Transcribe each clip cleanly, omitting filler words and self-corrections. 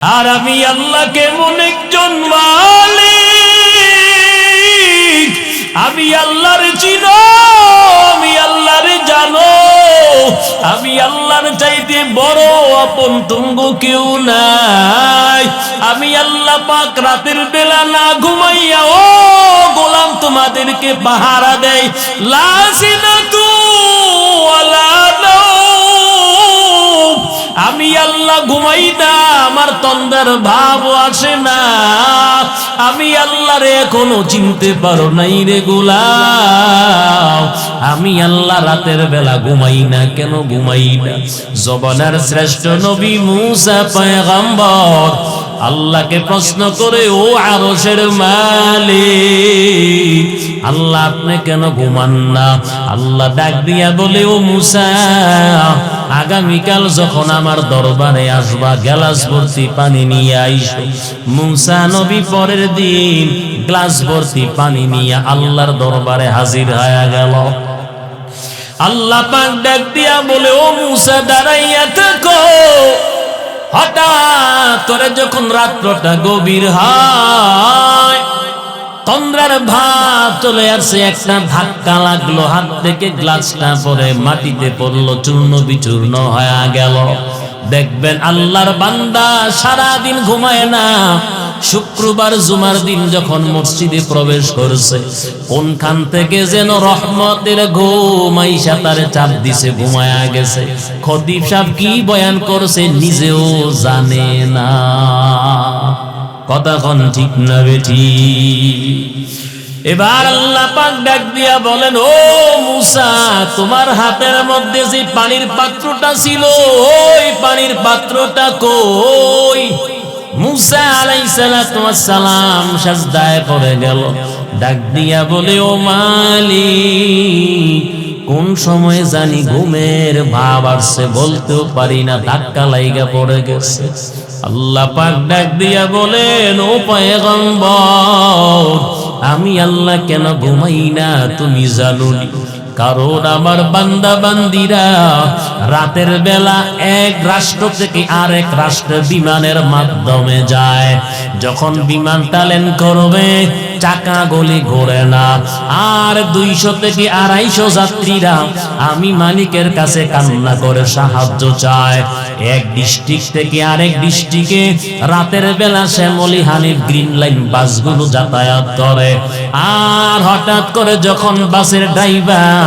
আর আমি আল্লাহ কেমন একজন মালিক, আমি আল্লাহর চিনো, আমি আল্লাহর জানো, আমি আল্লাহর চাইতে বড় আপন তুঙ্গ কেউ নাই। আমি আল্লাহ পাক রাতের বেলা না ঘুমাইয়া ও গোলাম তোমাদেরকে পাহারা দেয়। লাসিনাতু ওয়ালা নাওম, আমি আল্লাহ ঘুমাই না, আমার তন্দ্রার ভাব আসে না। আমি আল্লাহর এখনো চিনতে পারো নাই রে গোলাম। আমি আল্লাহ রাতের বেলা ঘুমাই না। কেন ঘুমাই না? জবানের শ্রেষ্ঠ নবী মুসা পয়গম্বর আল্লাহকে প্রশ্ন করে, ও আরশের মালিক, আল্লাহ আপনি কেন ঘুমান না? আল্লাহ ডাক দিয়া বলে, ও মুসা, আগামীকাল যখন আমার দরবারে আসবা গ্লাস ভর্তি পানি নিয়ে আইসো। মুসা নবী পরের দিন গ্লাস ভর্তি পানি নিয়ে আল্লাহর দরবারে হাজির হয়ে গেল। আল্লাহ পাক ডাক দিয়া বলে, ও মুসা দাঁড়াইয়া থাকো। হঠাৎ করে যখন রাত্রটা গভীর হয়, তন্দ্রার ভাব চলে আসছে, একটা ধাক্কা লাগলো, হাত থেকে গ্লাসটা পরে মাটিতে পড়লো, চূর্ণ বিচূর্ণ হয়ে গেল। দেখবেন আল্লাহর বান্দা সারাদিন ঘুমায় না। শুক্রবার জুমার দিন যখন মসজিদে প্রবেশ করছে, কোনখান থেকে যেন রহমতের ঘুম আইসা তারে চাপ দিছে, ঘুমায়া গেছে। খতিব সাহেব কি বয়ান করছে নিজেও জানে না। কথাখন ঠিক না বেঠি? এবার আল্লাহ পাক ডাক দিয়া বলেন, ও মুসা, তোমার হাতের মধ্যে যে পানির পাত্রটা ছিল, ওই পানির পাত্রটা কই? মুসা আলাইহিস সালাতু ওয়াস সালাম সাজদায় পড়ে গেল। ডাক দিয়া বলে, ও মালিক, কোন সময় জানি ঘুমের ভাব আসছে, বলতেও পারি না, ধাক্কা লাইগা পড়ে গেছে। আল্লাহ পাক ডাক দিয়া বলেন, ও পয়গম্বর, আমি আল্লাহ কেন ঘুমাই না তুমি জানো নি? কারণ আমার বান্দা বান্দিরা রাতের বেলা এক রাষ্ট্র থেকে আরেক রাষ্ট্রে বিমানের মাধ্যমে যায়। যখন বিমান টালেন করবে, চাকা গলি ঘোরে না, আর 200 থেকে 250 যাত্রীরা আমি মালিকের কাছে কান্না করে সাহায্য চায়। এক ডিস্ট্রিক্ট থেকে আরেক ডিস্ট্রিক্টে রাতের বেলা শ্যামলী হানিফ গ্রিন লাইন বাসগুলো যাতায়াত করে। আর হঠাৎ করে যখন বাসের ড্রাইভার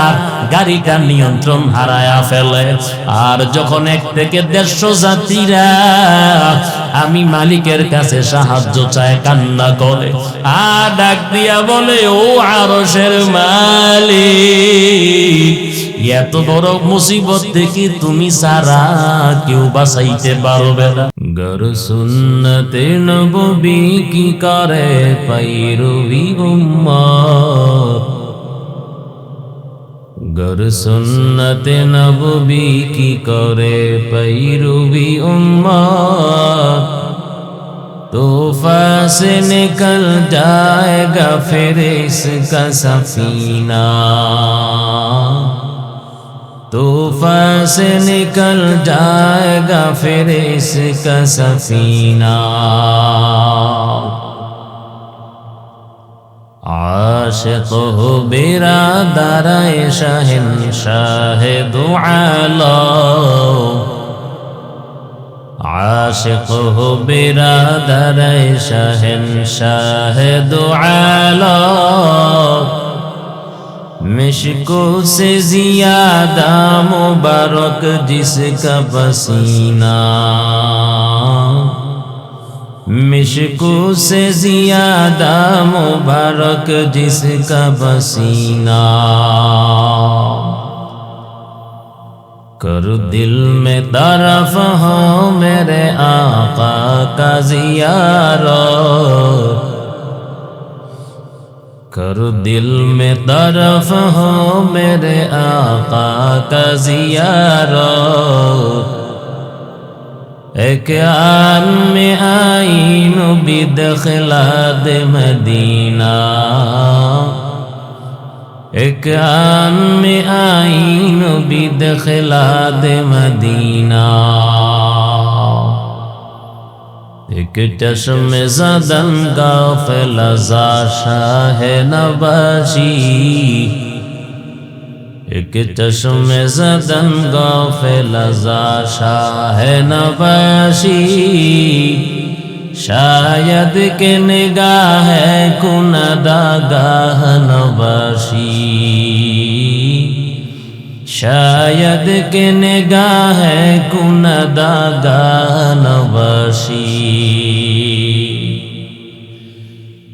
গাড়িটা নিয়ন্ত্রণ হারায়া ফেলে, আর যখন 1 থেকে 150 যাত্রীরা আমি মালিকের কাছে সাহায্য চায়, কান্না করে, আর ডাক দিয়া বলে, ও আরশের মালিক, এত বড় মুসিবত থেকে তুমি সারা কেউ বাঁচাইতে পারবে না। গর সুন্নতে নবী কি করে পাইরবি উম্মত, গর সুন্নতে নবী কি করে পাইরবি উম্মত, तूफा से निकल जाएगा फिर इसका सफीना, तूफा से निकल जाएगा फिर इसका सफीना। आशिक हो बिरादर शहंशाह दो आलम, आशिक हो बिरादर शहंशाह दो आलम, मिश्को से ज़ियादा मुबारक जिसका पसीना, मिश्को से ज़ियादा मुबारक जिसका पसीना। कर दिल में तरफ हो मेरे आका का ज़ियारत, कर दिल में तरफ हो मेरे आका का ज़ियारत, एक आन में आईन बिदखिलाद मदीना, एक आन में आईन बिदखिलाद मदीना। एक चश्म ज़दन गाफिल ज़ा शाह नवाशी, एक चश्म ज़दन गाफिल ज़ा शाह नवाशी, शायद के निगाह कुनदा गाह नवाशी, शायद के निगाह कुनदा गाह नवाशी।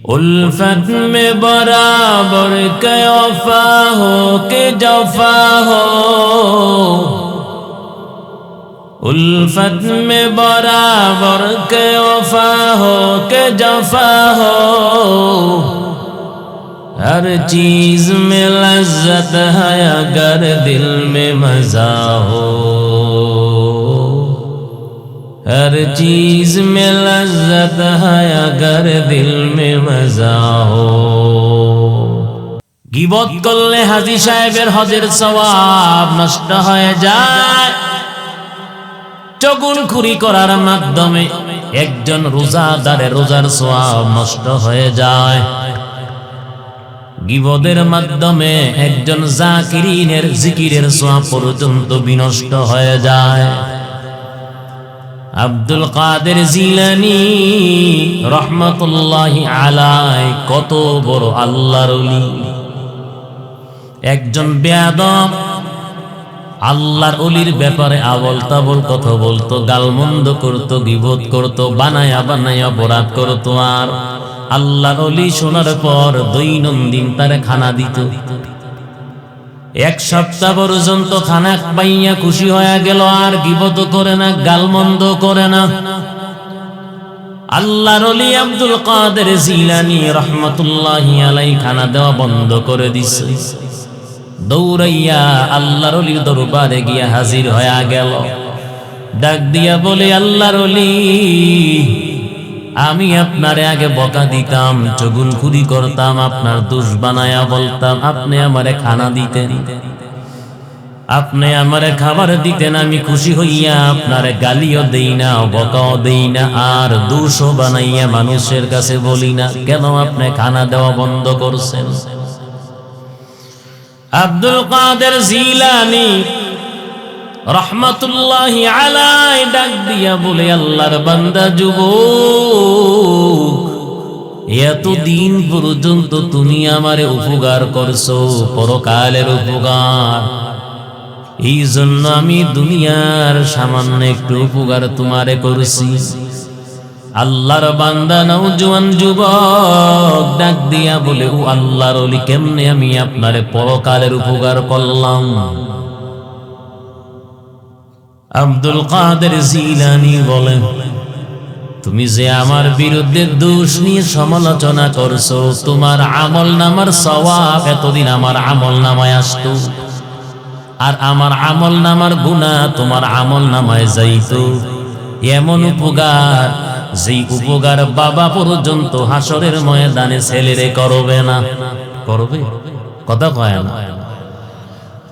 उल्फत में बराबर के वफा हो के जफा हो, उल्फत में बराबर के वफा हो के जफा हो, हर चीज में लज्जत है अगर दिल में मजा हो, हर चीज में लज्जत है अगर दिल में मजा हो। গীবত করলে হাজী সাহেবের হজের সওয়াব নষ্ট হয়ে যায়। চগুলখুরি করার মাধ্যমে একজন রোজাদারের রোজার সওয়াব নষ্ট হয়ে যায়। গীবতের মাধ্যমে একজন জাকিরিনের জিকিরের সওয়াব পর্যন্ত বিনষ্ট হয়ে যায়। আব্দুল কাদের জিলানী রহমাতুল্লাহি আলাইহি কত বড় আল্লাহর ওলি। একজন বেয়াদব আল্লাহর ওলির ব্যাপারে আবল তাবল কথা বলতো, গালমন্দ করতো, গীবত করতো, বানায়া বানায়া অপরাধ করতো। আর আল্লাহর ওলি শোনার পর দৈনন্দিন তারে খানা দিত। এক সপ্তাহ পর্যন্ত খানা পাইয়া খুশি হয়ে গেল, আর গীবত করে না, গালমন্দ করে না। আল্লাহর ওলি আব্দুল কাদের জিলানী রহমাতুল্লাহি আলাইহি খানা দেওয়া বন্ধ করে দিছে। দৌড়াইয়া আল্লাহর ওলির দরবারে গিয়া হাজির হয়ে গেল। ডাক দিয়া বলে, আল্লাহর ওলি, আমি আপনারে আগে বকা দিতাম, চগুলখুরি করতাম, আপনার দোষ বানায়া বলতাম, আপনি আমারে খানা দিতেন, আপনি আমারে খাবার দিতেন, আমি খুশি হইয়া আপনারে গালিও দেই না, বকাও দেই না, আর দোষও বানাইয়া মানুষের কাছে বলি না। কেন আপনি খানা দেওয়া বন্ধ করছেন? আব্দুল কাদের জিলানী রহমাতুল্লাহি আলাইহি ডাক দিয়া বলে, আল্লাহর বান্দা যুবক, এতদিন পর্যন্ত তুমি আমারে উপকার করছো, পরকালের উপকার। এই জন্য আমি দুনিয়ার সামান্য একটু উপকার তোমারে করছি। আল্লাহর বান্দা নওজোয়ান যুবক ডাক দিয়া বলে, ও আল্লাহর ওলি, কেমনে আমি আপনারে পরকালের উপকার করলাম? আব্দুল কাদের জিলানী বলেন, তুমি যে আমার বিরুদ্ধে দোষ নিয়ে সমালোচনা করছো, তোমার আমল নামার সওয়াব এতদিন আমার আমল নামায় আসতো, আর আমার আমল নামার গুনাহ তোমার আমল নামায় যাইতো। এমন উপকার, যেই উপকার বাবা পর্যন্ত হাসরের ময়দানে ছেলেরে করবে না। করবে? কথা কয় না।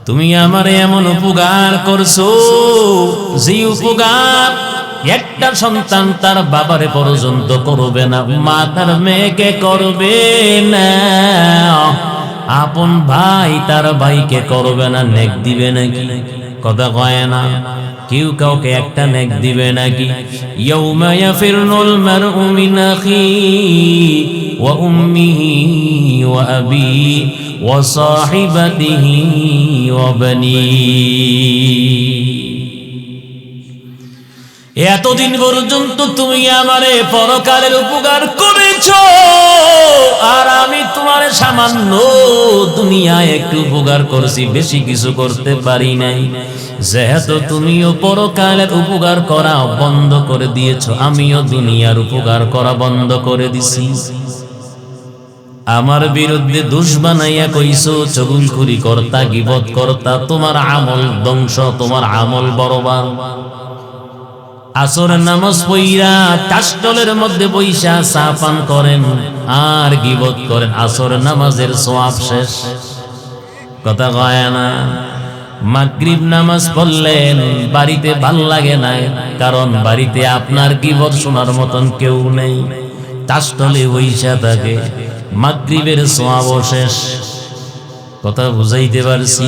তুমি আমারে এমন উপকার করছো, যে উপকার একটা সন্তান তার বাবারে পর্যন্ত করবে না, মা তার মেয়েকে করবে না, আপন ভাই তার ভাইকে করবে না, নেক দিবে নাকি? কথা কয় না। কেউ কাউকে একটা নেক দিবে নাকি? ইয়াউমা ইয়াফিরুল মারউ মিন আখিহি ওয়া উম্মিহি ওয়া আবিহি ওয়া সাহিবাতিহি ওয়া বানিহি। এতদিন পর্যন্ত তুমি আমারে পরকালের উপকার করেছো, আর আমি তোমারে সামান্য দুনিয়ায় একটু উপকার করছি, বেশি কিছু করতে পারি নাই। যেহেতু তুমিও পরকালের উপকার করা বন্ধ করে দিয়েছো, আমিও দুনিয়ার উপকার করা বন্ধ করে দিছি। আমার বিরুদ্ধে দোষ বানাইয়া কইছো, চগুলখুরি কর্তা, গীবত কর্তা, তোমার আমল ধ্বংস, তোমার আমল বরবাদ। আসরের নামাজ পড়িয়া কাশতলের মধ্যে বইসা চা পান করেন আর গীবত করেন, আসরের নামাজের সওয়াব শেষ। কথা কয় না। মাগরিব নামাজ পড়লেন, বাড়িতে ভাল লাগে না, কারণ বাড়িতে আপনার গীবত শোনার মতন কেউ নেই, তাসতলে বইসা থাকে, মাগরিবের সওয়াব শেষ। কথা বুঝাইতে পারছি?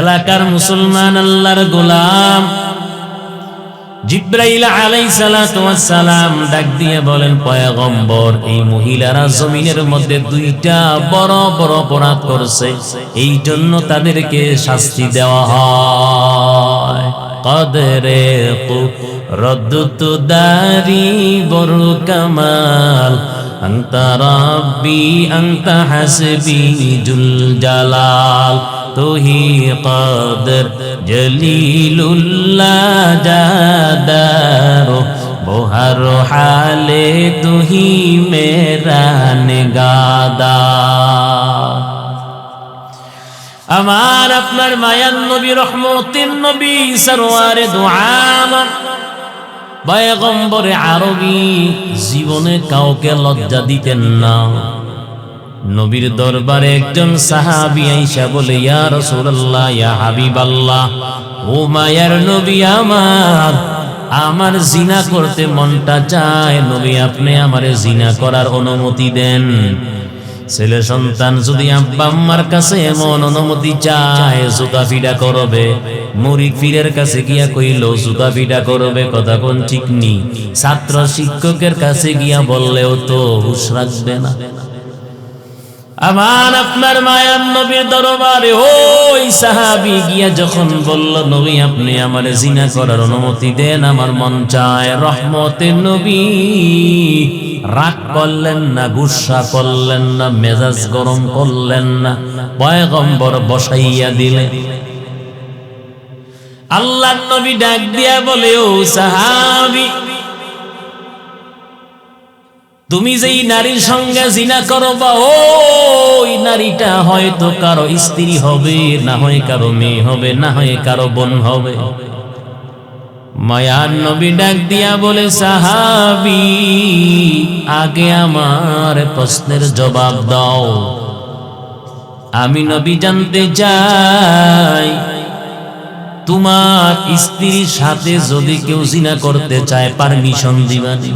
এলাকার মুসলমান আল্লাহর গোলাম জিব্রাইল আলাইহিস সালাতু ওয়াস সালাম ডাক দিয়ে বলেন, পয়গম্বর, এই মহিলারা জমিনের মধ্যে দুইটা বড় বড় অপরাধ করছে, এই জন্য তাদেরকে শাস্তি দেওয়া হয়। কদরে রদ্দুতু দারি বড় কামাল, আনতা রাব্বি আনতা হাসবি জুল জালাল, তুহি কদর জলিলুল্লাহ জাদারো, বহর হালে তুহি মেরা নিগাদার। আমার আপনার মায়ার নবী, রহমতের নবী, সরওয়ারে দু আলম পয়গম্বরে আরবি জীবনে কাউকে লজ্জা দিতেন না। নবীর দরবারে একজন সাহাবী আইসা বলে, ইয়া রাসূলুল্লাহ, ইয়া হাবিবাল্লাহ, ও মায়ার নবী আমার, আমার জিনা করতে মনটা চায়, নবী আপনি আমারে জিনা করার অনুমতি দেন। ছেলে সন্তান যদি আব্বা আম্মার কাছে এমন অনুমতি চায়, জুতা ফিডা করবে। মুরিদ পীরের কাছে গিয়া কইল জুতা ফিডা করবে, কথা কোন ঠিক নি। ছাত্র শিক্ষকের কাছে গিয়া বললেও তো হুঁশ রাখবে না। আমার আপনার মায়ার নবীর দরবারে ওই সাহাবী গিয়া যখন বলল, নবী আপনি আমারে জিনা করার অনুমতি দেন, আমার মন চায়, রহমতের নবী রাগ করলেন না, গুসা করলেন না, মেজাজ গরম করলেন না, পয়গম্বর বসাইয়া দিলেন। আল্লাহর নবী ডাক দিয়া বলে, ও সাহাবী, তুমি যেই নারীর সঙ্গে জিনা করবা, ওই নারীটা হয়তো কারো স্ত্রী হবে, না হয় কারো মেয়ে হবে, না হয় কারো বোন হবে। মায়ার নবী ডাক দিয়া বলে, সাহাবী, আগে আমার প্রশ্নের জবাব দাও। আমি নবী জানতে চাই, তোমার স্ত্রীর সাথে যদি কেউ জিনা করতে চায়, পারমিশন দিবানি?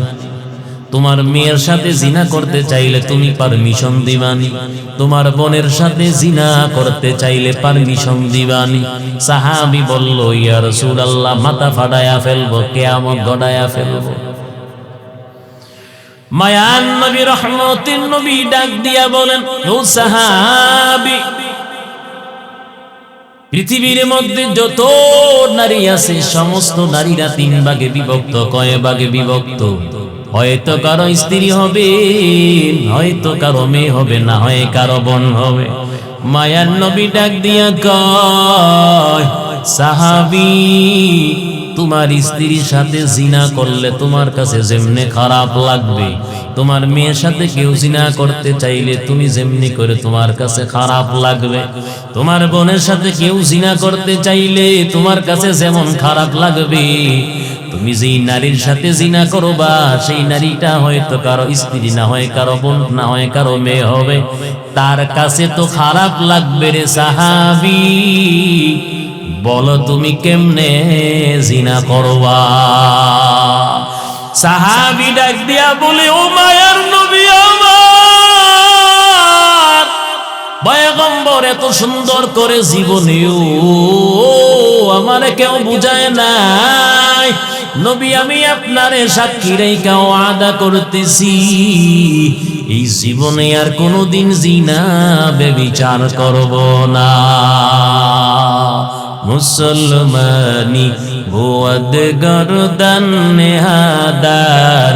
তোমার মেয়ের সাথে জিনা করতে চাইলে তুমি পারমিশন দিবানি? তোমার বোনের সাথে জিনা করতে চাইলে পারমিশন দিবানি? সাহাবী বলল, ইয়া রাসূলুল্লাহ, মাথা ফাটায়া ফেলবো, কিয়ামত গড়ায়া ফেলবো। মায়ার নবী, রহমতের নবী ডাক দিয়া বলেন, ও সাহাবী, পৃথিবীর মধ্যে যত নারী আছে, সমস্ত নারীরা তিন ভাগে বিভক্ত। কয় ভাগে বিভক্ত? হয়তো কারো স্ত্রী হবে, হয়তো কারো মেয়ে হবে, না হয় কারো বোন হবে। মায়ার নবী ডাক দিয়া কয়, সাহাবী, তোমার স্ত্রীর সাথে জিনা করলে তোমার কাছে যেমনে খারাপ লাগবে, তোমার মেয়ের সাথে কেউ জিনা করতে চাইলে তুমি যেমনি করে তোমার কাছে খারাপ লাগবে। তোমার বোনের সাথে কেউ জিনা করতে চাইলে তোমার কাছে যেমন খারাপ লাগবে। তুমি যেই নারীর সাথে জিনা করবা, সেই নারীটা হয়তো কারো স্ত্রী, না হয় কারো বোন, না হয় কারো মেয়ে হবে, তার কাছে তো খারাপ লাগবে রে সাহাবী। বলো তুমি কেমনে জিনা করবা? সাহাবী ডাক দিয়া বলে, ও মায়ার নবী আমার, পয়গম্বর এত সুন্দর করে জীবনেও আমারে কেউ বুঝায় নাই। নবী, আমি আপনারে সাক্ষী রেখা ওয়াদা করতেছি, এই জীবনে আর কোনোদিন জিনা ব্যভিচার করব না। মুসলমানি বুয়াদ গরদান নেহাদার,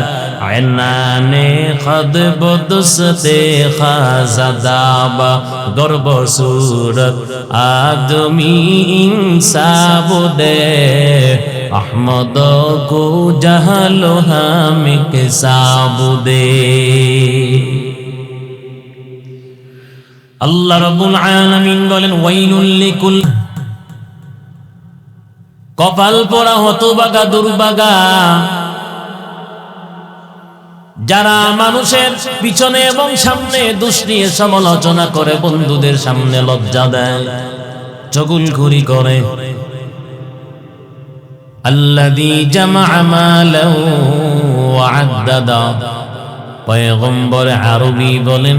আয়নানে খদ বদসতে খাজাদাবা, গর্ব সুরত আদমি ইনসাবুদে, আহমদ কো জাহালো হামিক সাবুদে। আল্লাহ রাব্বুল আলামিন বলেন, ওয়াইলুল লিকুল, কপাল পোড়া হতভাগা দুর্ভাগা যারা মানুষের পিছনে এবং সামনে দোষ নিয়ে সমালোচনা করে, বন্ধুদের সামনে লজ্জা দেয়, চগলখড়ি করে। আল্লাযী জামাআ মালাহু ওয়া আদ্দাদা, পয়গম্বর আরবি বলেন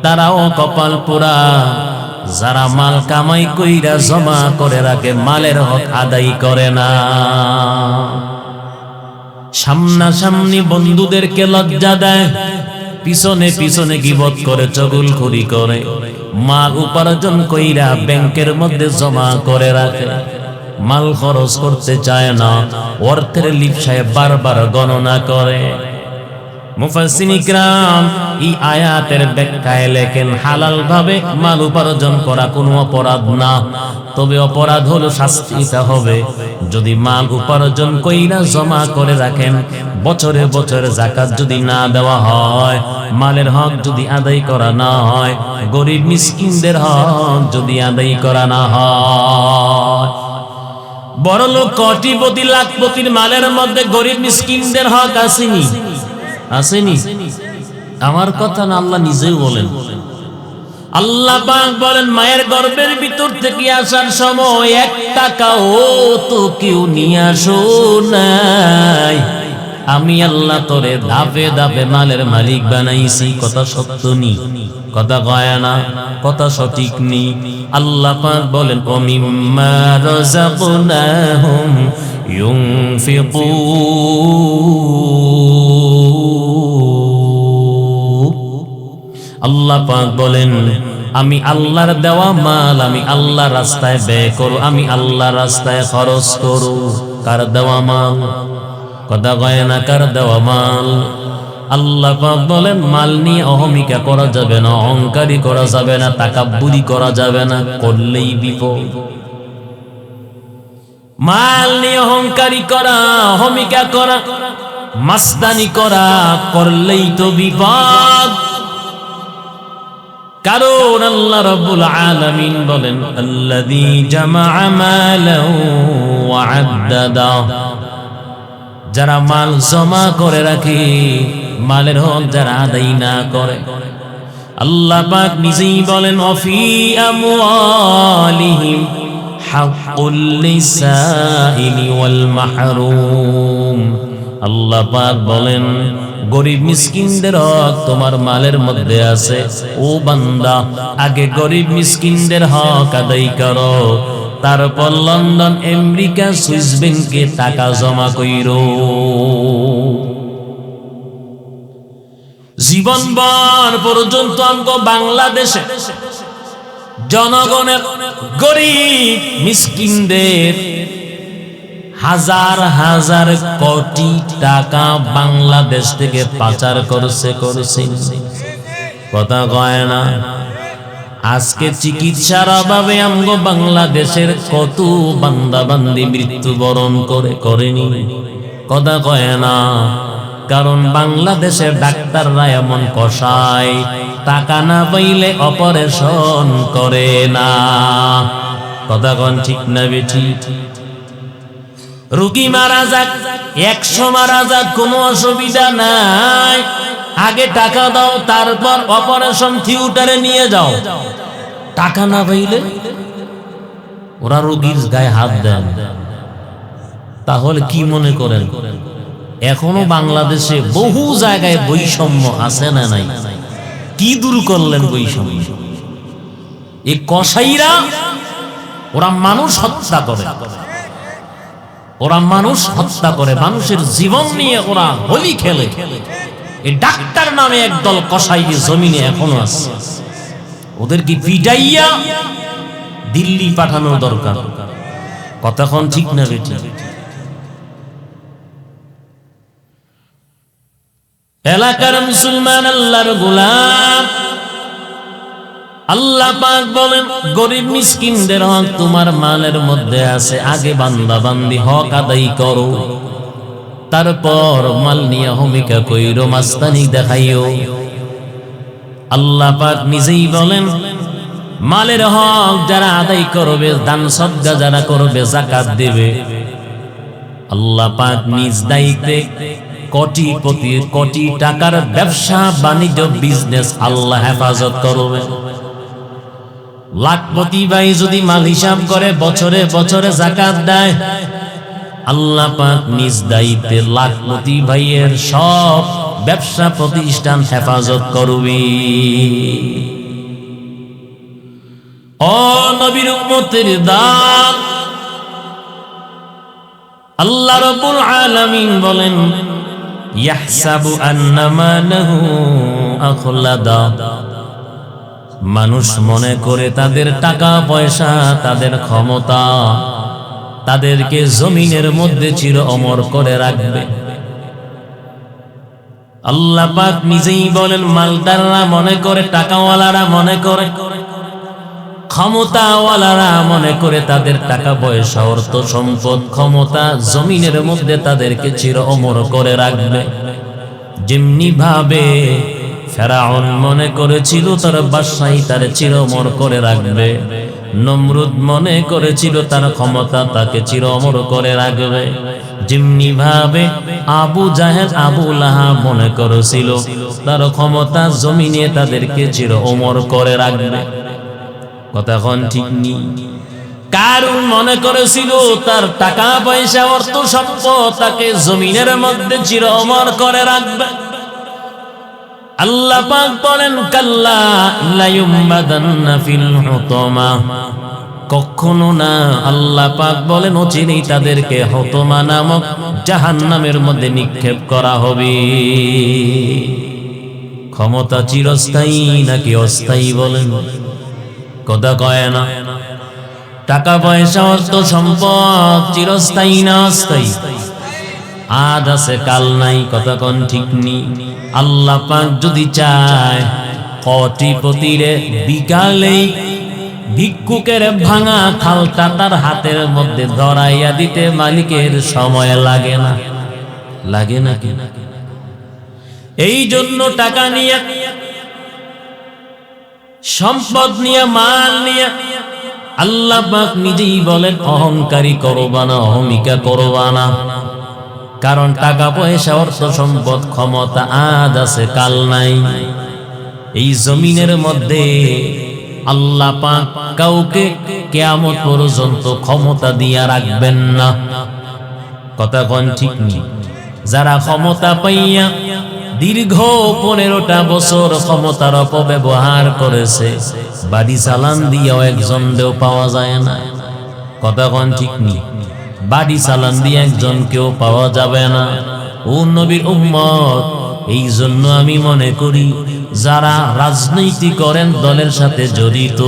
তারাও কপাল পোড়া যারা মাল কামাই কইরা জমা করে রাখে, মালের হক আদায় করে না। সামনাসামনি বন্ধুদেরকে লজ্জা দেয়, পিছনে পিছনে গীবত করে, চগলখড়ি করে, মাল উপার্জন কইরা ব্যাংকের মধ্যে জমা করে রাখে, মাল খরচ করতে চায় না, অর্থের লিপসায় বারবার গণনা করে। মুফাসসিরিন ইকরাম এই আয়াতের ব্যাখ্যায় লেখেন হালাল ভাবে মাল উপার্জন করা কোনো অপরাধ না, তবে অপরাধ হলো শাস্তিটা হবে যদি মাল উপার্জন কইরা জমা করে রাখেন, বছরে বছরে যাকাত যদি না দেওয়া হয়, মালের হক যদি আদায় করা না হয়, গরিব মিসকিনদের হক যদি আদায় করা না হয়। বড়লোক কোটিপতি লাখপতির মালের মধ্যে গরিব মিসকিনদের হক আসেনি? আসেনি? আমার কথা না, আল্লাহ নিজেই বলেন। আল্লাহ পাক বলেন মায়ের গর্ভের ভিতর থেকে আসার সময় 1 টাকাও তো কেউ নিয়ে আসো নাই, আমি আল্লাহ তোরে ধাপে ধাপে মালের মালিক বানাইছি। কথা সত্য নি? কথা কয় না? কথা সঠিক নি? আল্লাহ পাক বলেন ও মিম্মা রাযাকনাহুম ইউনফিকুন। আল্লাহ পাক বলেন আমি আল্লাহর দেওয়া মাল আমি আল্লাহর রাস্তায় ব্যয় করো, আমি আল্লাহর রাস্তায় খরচ করো। কার দেওয়া মাল? কথা কয় না? কার দেওয়া মাল? আল্লাহ পাক বলেন মাল নিয়ে অহমিকা করা যাবে না, অহংকারী করা যাবে না, তাকাব্বুরি করা যাবে না, করলেই বিপদ। মাল নিয়ে অহংকারী করা, অহমিকা করা, মাস্তানি করা করলেই তো বিপদ। কারণ আল্লাহ রাব্বুল আলামিন বলেন আল্লাযী জামাআ মালাহু ওয়া আদ্দাদা, যারা মাল জমা করে রাখে, মালের হক যারা আদায় না করে, আল্লাহ পাক নিজেই বলেন ওয়াফি আমওয়ালিহিম হাক্কুল লিসাইলি ওয়াল মাহরুম। আল্লাহ পাক বলেন গরিব মিসকিনদের হক তোমার মালের মধ্যে আছে। ও বান্দা, আগে গরিব মিসকিনদের হক আদায় করো, তারপর লন্ডন, আমেরিকা, সুইস ব্যাংকে টাকা জমা কইরো। জীবনভর পর্যন্ত আমগো বাংলাদেশে জনগণের গরিব মিসকিনদের হাজার হাজার কোটি টাকা বাংলাদেশ থেকে পাচার করছে। কথা কয় না? আজকে চিকিৎসার অভাবে আমগো বাংলাদেশের কত বান্দা বান্দি মৃত্যুবরণ করেনি? কথা কয় না? কারণ বাংলাদেশের ডাক্তাররা এমন কষায়, টাকা না পাইলে অপারেশন করে না। কথা কন ঠিক না বেঠি? রোগী মারা যাক, 100 মারা যাক, কোনো অসুবিধা নাই, আগে টাকা দাও, তারপর অপারেশন থিয়েটারে নিয়ে যাও। টাকা না পাইলে ওরা রোগীর গায়ে হাত দেন। তাহলে কি মনে করেন এখনো বাংলাদেশে বহু জায়গায় বৈষম্য আছে না নাই? কি দূর করলেন বৈষম্য? এই কসাইরা ওরা মানুষ হত্যা করে, ওরা মানুষ হত্যা করে, মানুষের জীবন নিয়ে ওরা হোলি খেলে। এই ডাক্তার নামে একদল কসাই জমিনে এখনো আছে, ওদের কি পিটাইয়া দিল্লি পাঠানো দরকার। কতক্ষণ ঠিক না বেটি? এলাকার মুসলমান আল্লাহর গোলাম, আল্লাহ পাক বলেন গরিব মিসকিনদের হক তোমার মালের মধ্যে আছে, আগে বান্দা বান্দি হক আদায় করো, তারপর মাল নিয়ে ভূমিকা কইরো, মাস্তানি দেখাইও। আল্লাহ পাক নিজেই বলেন মালের হক যারা আদায় করবে, দান সদকা যারা করবে, যাকাত দেবে, আল্লাহ পাক নিজ দায়িত্বে কোটিপতি কোটি টাকার ব্যবসা বাণিজ্য বিজনেস আল্লাহ হেফাজত করবে। লাখপতি ভাই যদি মাল হিসাব করে বছরে বছরে যাকাত দেয়, আল্লাহ পাক নিজ দায়িত্বে লাখপতি ভাইয়ের সব ব্যবসা প্রতিষ্ঠান হেফাজত করবে। ও নবীর উম্মতের দান, আল্লাহ রাব্বুল আলামিন বলেন ইয়াহসাবু আন্নামা লাহু আখলাদা, মানুষ মনে করে তাদের টাকা পয়সা, তাদের ক্ষমতা তাদেরকে জমিনের মধ্যে চির অমর করে রাখবে। আল্লাহ পাক নিজেই বলেন মালদাররা মনে করে, টাকাওয়ালারা মনে করে, ক্ষমতাওয়ালারা মনে করে তাদের টাকা পয়সা, অর্থ সম্পদ, ক্ষমতা জমিনের মধ্যে তাদেরকে চির অমর করে রাখবে। যেমনি ভাবে ফেরাউন মনে করেছিল তার বাদশাহী তার চির অমর করে রাখবে, নমরুদ মনে করেছিল তার ক্ষমতা তাকে চির অমর করে রাখবে, যেমনি ভাবে আবু জাহেল আবু লাহাব মনে করেছিল তার ক্ষমতা জমিনে তাদেরকে চির অমর করে রাখবে। কথা কোন ঠিক নেই? কারুন মনে করেছিল তার টাকা পয়সা, অর্থ সম্পদ তাকে জমিনের মধ্যে চির অমর করে রাখবে। আল্লাহ পাক বলেন কাল্লা লা ইউমবাদান্না ফিল হুতামা, কখনো না। আল্লাহ পাক বলেন অচিরেই তাদেরকে হুতামা নামক জাহান্নামের মধ্যে নিক্ষেপ করা হবে। ক্ষমতা চিরস্থায়ী নাকি অস্থায়ী বলেন? কথা কয় না। টাকা পয়সা অর্থ সম্পদ চিরস্থায়ী না অস্থায়ী? আজ আছে কাল নাই, কথা কোন ঠিক নেই? আল্লাহ পাক যদি চায় কোটিপতিরে বিকালেই ভিক্ষুকের ভাঙা খালটা তার হাতের মধ্যে ধরাইয়া দিতে মালিকের সময় লাগে না। লাগে নাকি? এই জন্য টাকা নিয়ে, সম্পদ নিয়ে, মাল নিয়ে আল্লাহ পাক নিজেই বলেন অহংকারী করবা না, অহমিকা করবা না। কারণ টাকা পয়সা অর্থ সম্পদ ক্ষমতা আজ আছে কাল নাই। এই জমিনের মধ্যে আল্লাহ পাক কাউকে কিয়ামত পর্যন্ত ক্ষমতা দিয়া রাখবেন না। কথা কোন ঠিক নেই? যারা ক্ষমতা পাইয়া দীর্ঘ 15টা বছর ক্ষমতার অপব্যবহার করেছে, বাড়ি চালান দিয়েও একজনও পাওয়া যায় না। কথা কোন ঠিক নেই? বাড়ি চালান দিয়ে একজন কেউ পাওয়া যাবে না। ও নবীর উম্মত, এই জন্য আমি মনে করি যারা রাজনীতি করেন দলের সাথে জড়িত,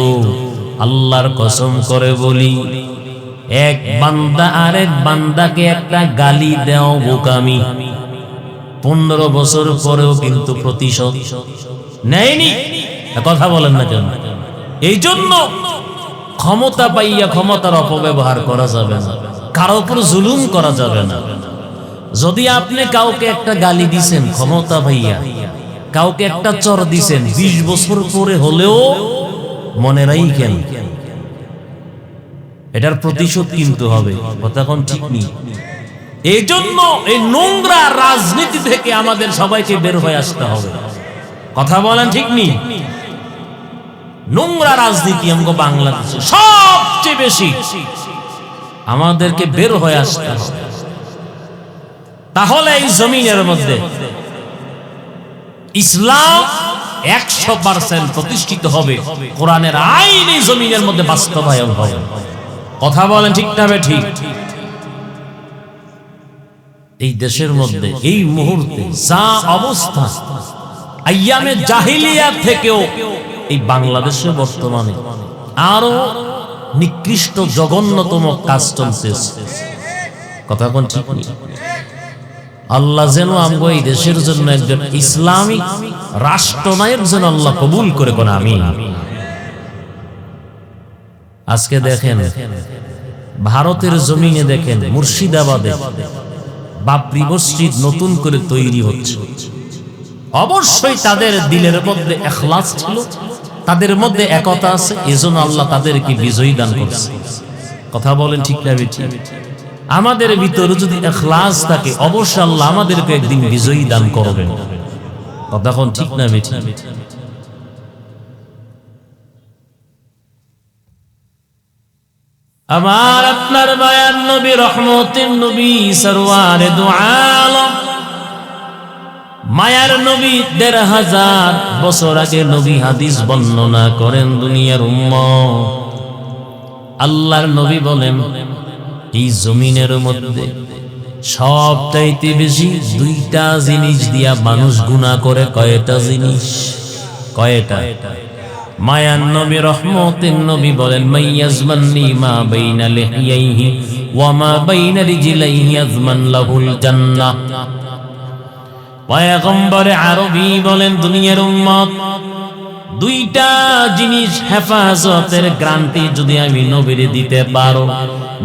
আল্লাহর কসম করে বলি, এক বান্দা আরেক বান্দাকে একটা গালি দেও বোকামি, 15 বছর পরেও কিন্তু প্রতিশোধ নেয়নি। কথা বলেন না কেন? এই জন্য ক্ষমতা পাইয়া ক্ষমতার অপব্যবহার করা যাবে না, কারো উপর জুলুম করা যাবে না। যদি আপনি কাউকে একটা গালি দিছেন ক্ষমতা পাইয়া, কাউকে একটা চর দিছেন, 20 বছর পরে হলেও মনে রাখেন এটার প্রতিশোধ কিন্তু হবে। কথা কোন ঠিক নেই? এই জন্য এই নোংরা রাজনীতি থেকে আমাদের সবাইকে বের হয়ে আসতে হবে। কথা বলেন ঠিক নেই? নোংরা রাজনীতি আমাদের বাংলাদেশে সবচেয়ে বেশি, আমাদেরকে বের হয়ে আসতে হবে। তাহলে এই জমিনের মধ্যে ইসলাম 100% প্রতিষ্ঠিত হবে, কোরআনের আইন এই জমিনের মধ্যে বাস্তবায়ন হবে। কথা বলেন ঠিক না ঠিক? এই দেশের মধ্যে এই মুহূর্তে যা অবস্থা, আইয়ামে জাহিলিয়া থেকেও এই বাংলাদেশে বর্তমানে আরো নিকৃষ্ট জঘন্যতম কাজ চলতেছে। কথা কোন ঠিক নেই? আল্লাহ যেন আমগো এই দেশের জন্য একজন ইসলামিক রাষ্ট্রনায়ক যেন আল্লাহ কবুল করে কোন আমিন। আজকে দেখেন ভারতের জমিনে, দেখেন মুর্শিদাবাদে বাবরি মসজিদ নতুন করে তৈরি হচ্ছে। অবশ্যই তাদের দিলের মধ্যে ইখলাস ছিল, তাদের মধ্যে একতা আছে, এজন্য আল্লাহ তাদেরকে বিজয়ী দান করছে। কথা বলেন ঠিক না বেঠিক? আমাদের ভিতরে যদি ইখলাস থাকে, অবশ্যই আল্লাহ আমাদেরকে একদিন বিজয়ী দান করবেন। কথা কোন ঠিক না বেঠিক? আমার আপনার মায়ার নবী, রহমতের নবী, সরওয়ারে দু আলম, মায়ার নবী ১৫০০ বছর আগে নবী হাদিস বর্ণনা করেন দুনিয়ার উম্মত। আল্লাহর নবী বলেন, এই জমিনের মধ্যে সবচাইতে বেশি দুইটা জিনিস দিয়া মানুষ গুনাহ করে। কয়টা জিনিস? কয়টা? মায়ার নবী, রহমতের নবী বলেন, মাইয়াজমাননি মা বাইনা লিহিয়াইহি ওয়া মা বাইনা রিজলাইহি আজমান লাহুল জান্নাহ। পয়গম্বরে আরবী বলেন, দুনিয়ার উম্মত, দুইটা জিনিস হেফাজতের গ্যারান্টি যদি আমি নবীরে দিতে পারো।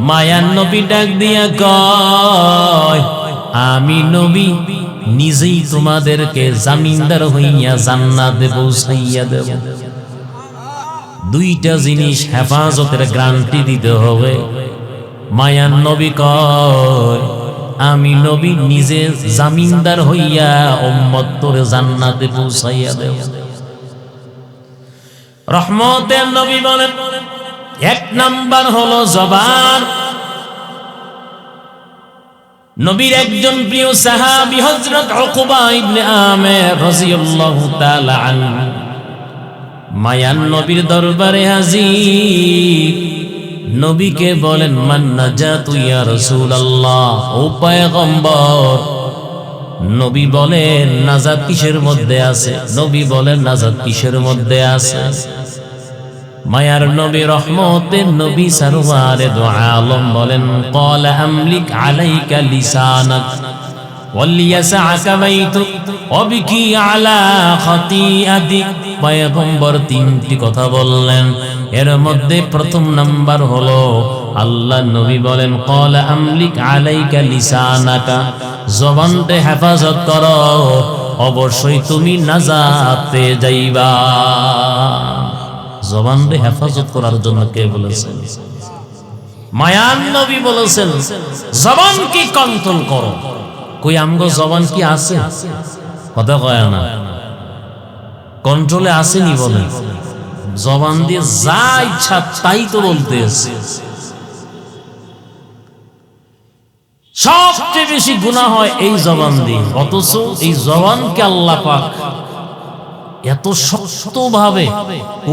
মায়ার নবী ডাক দিয়া কয়, আমি নবী নিজেই তোমাদেরকে জামিনদার হইয়া জান্নাতে পৌঁছাইয়া দেব। দুইটা জিনিস হেফাজতের গ্যারান্টি দিতে হবে। মায়ার নবী কয়, আমি নবী নিজে জামিনদার হইয়া উম্মত তোরে জান্নাতে পৌঁছাইয়া দেব। রহমতের নবী বলেন, এক নাম্বার হলো জবান। নবীর একজন প্রিয় সাহাবী হযরত উকবা ইবনে আমির রাদিয়াল্লাহু তাআলা আনহু মায়ার নবীর দরবারে হাজির। নবীকে বলেন, মান নাজাতু ইয়া রাসূলুল্লাহ, ও পয়গম্বর। নবী বলেন, নাজাত কিসের মধ্যে আছে? নবী বলেন, নাজাত কিসের মধ্যে আছে? মায়ার নবী, রহমতের নবী, সরওয়ারে দু আলম বলেন, ক্বালা আমলিক আলাইকা লিসানাক ওয়ালিয়াসআকা বাইতুক ওয়াবকি আলা খাতিয়াতিক। পয়গম্বর তিনটি কথা বললেন, এর মধ্যে প্রথম নাম্বার হলো, আল্লাহ নবী বলেন, ক্বালা আমলিক আলাইকা লিসানাকা, জবানকে হেফাজত করো, অবশ্যই তুমি নাজাতে যাইবা। জবানকে হেফাজত করার জন্য কে বলেছেন? মায়ার নবী বলেছেন, জবানকে কন্ট্রোল করো। কই আমগো জবান কি আছে? কথা কয় না, কন্ট্রোলে আসেনি বলে। জবান দিয়ে যা ইচ্ছা তাই তো বলতেছে। সবচেয়ে বেশি গুনাহ হয় এই জবান দিয়ে, অথচ এই জবানকে আল্লাহ পাক এত শক্তভাবে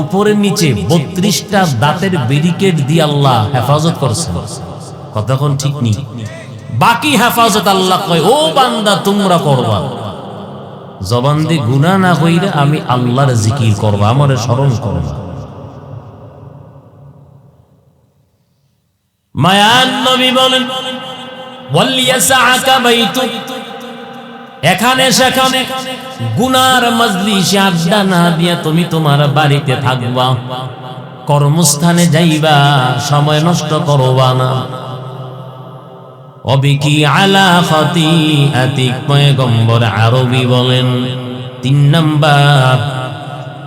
উপরে নিচে ৩২টা দাঁতের ব্যারিকেড দিয়ে আল্লাহ হেফাজত করছেন। কতক্ষণ ঠিক নেই, বাকি হেফাজত আল্লাহ কয়, ও বান্দা তোমরা করবা, জবান দিয়ে গুনাহ না কইরা আমি আল্লাহর জিকির করবা, আমারে স্মরণ করবা। মায়ার নবী বলেন, ওয়ালিয়াসআকা বাইতুক, এখানে সেখানে গুনার মজলিসে আড্ডা না দিয়া তুমি তোমার বাড়িতে থাকবা, কর্মস্থানে যাইবা, সময় নষ্ট করবা না। অবিকি আলা খাতিয়াতিক, পয়গম্বর আরবী বলেন, ৩ নাম্বার,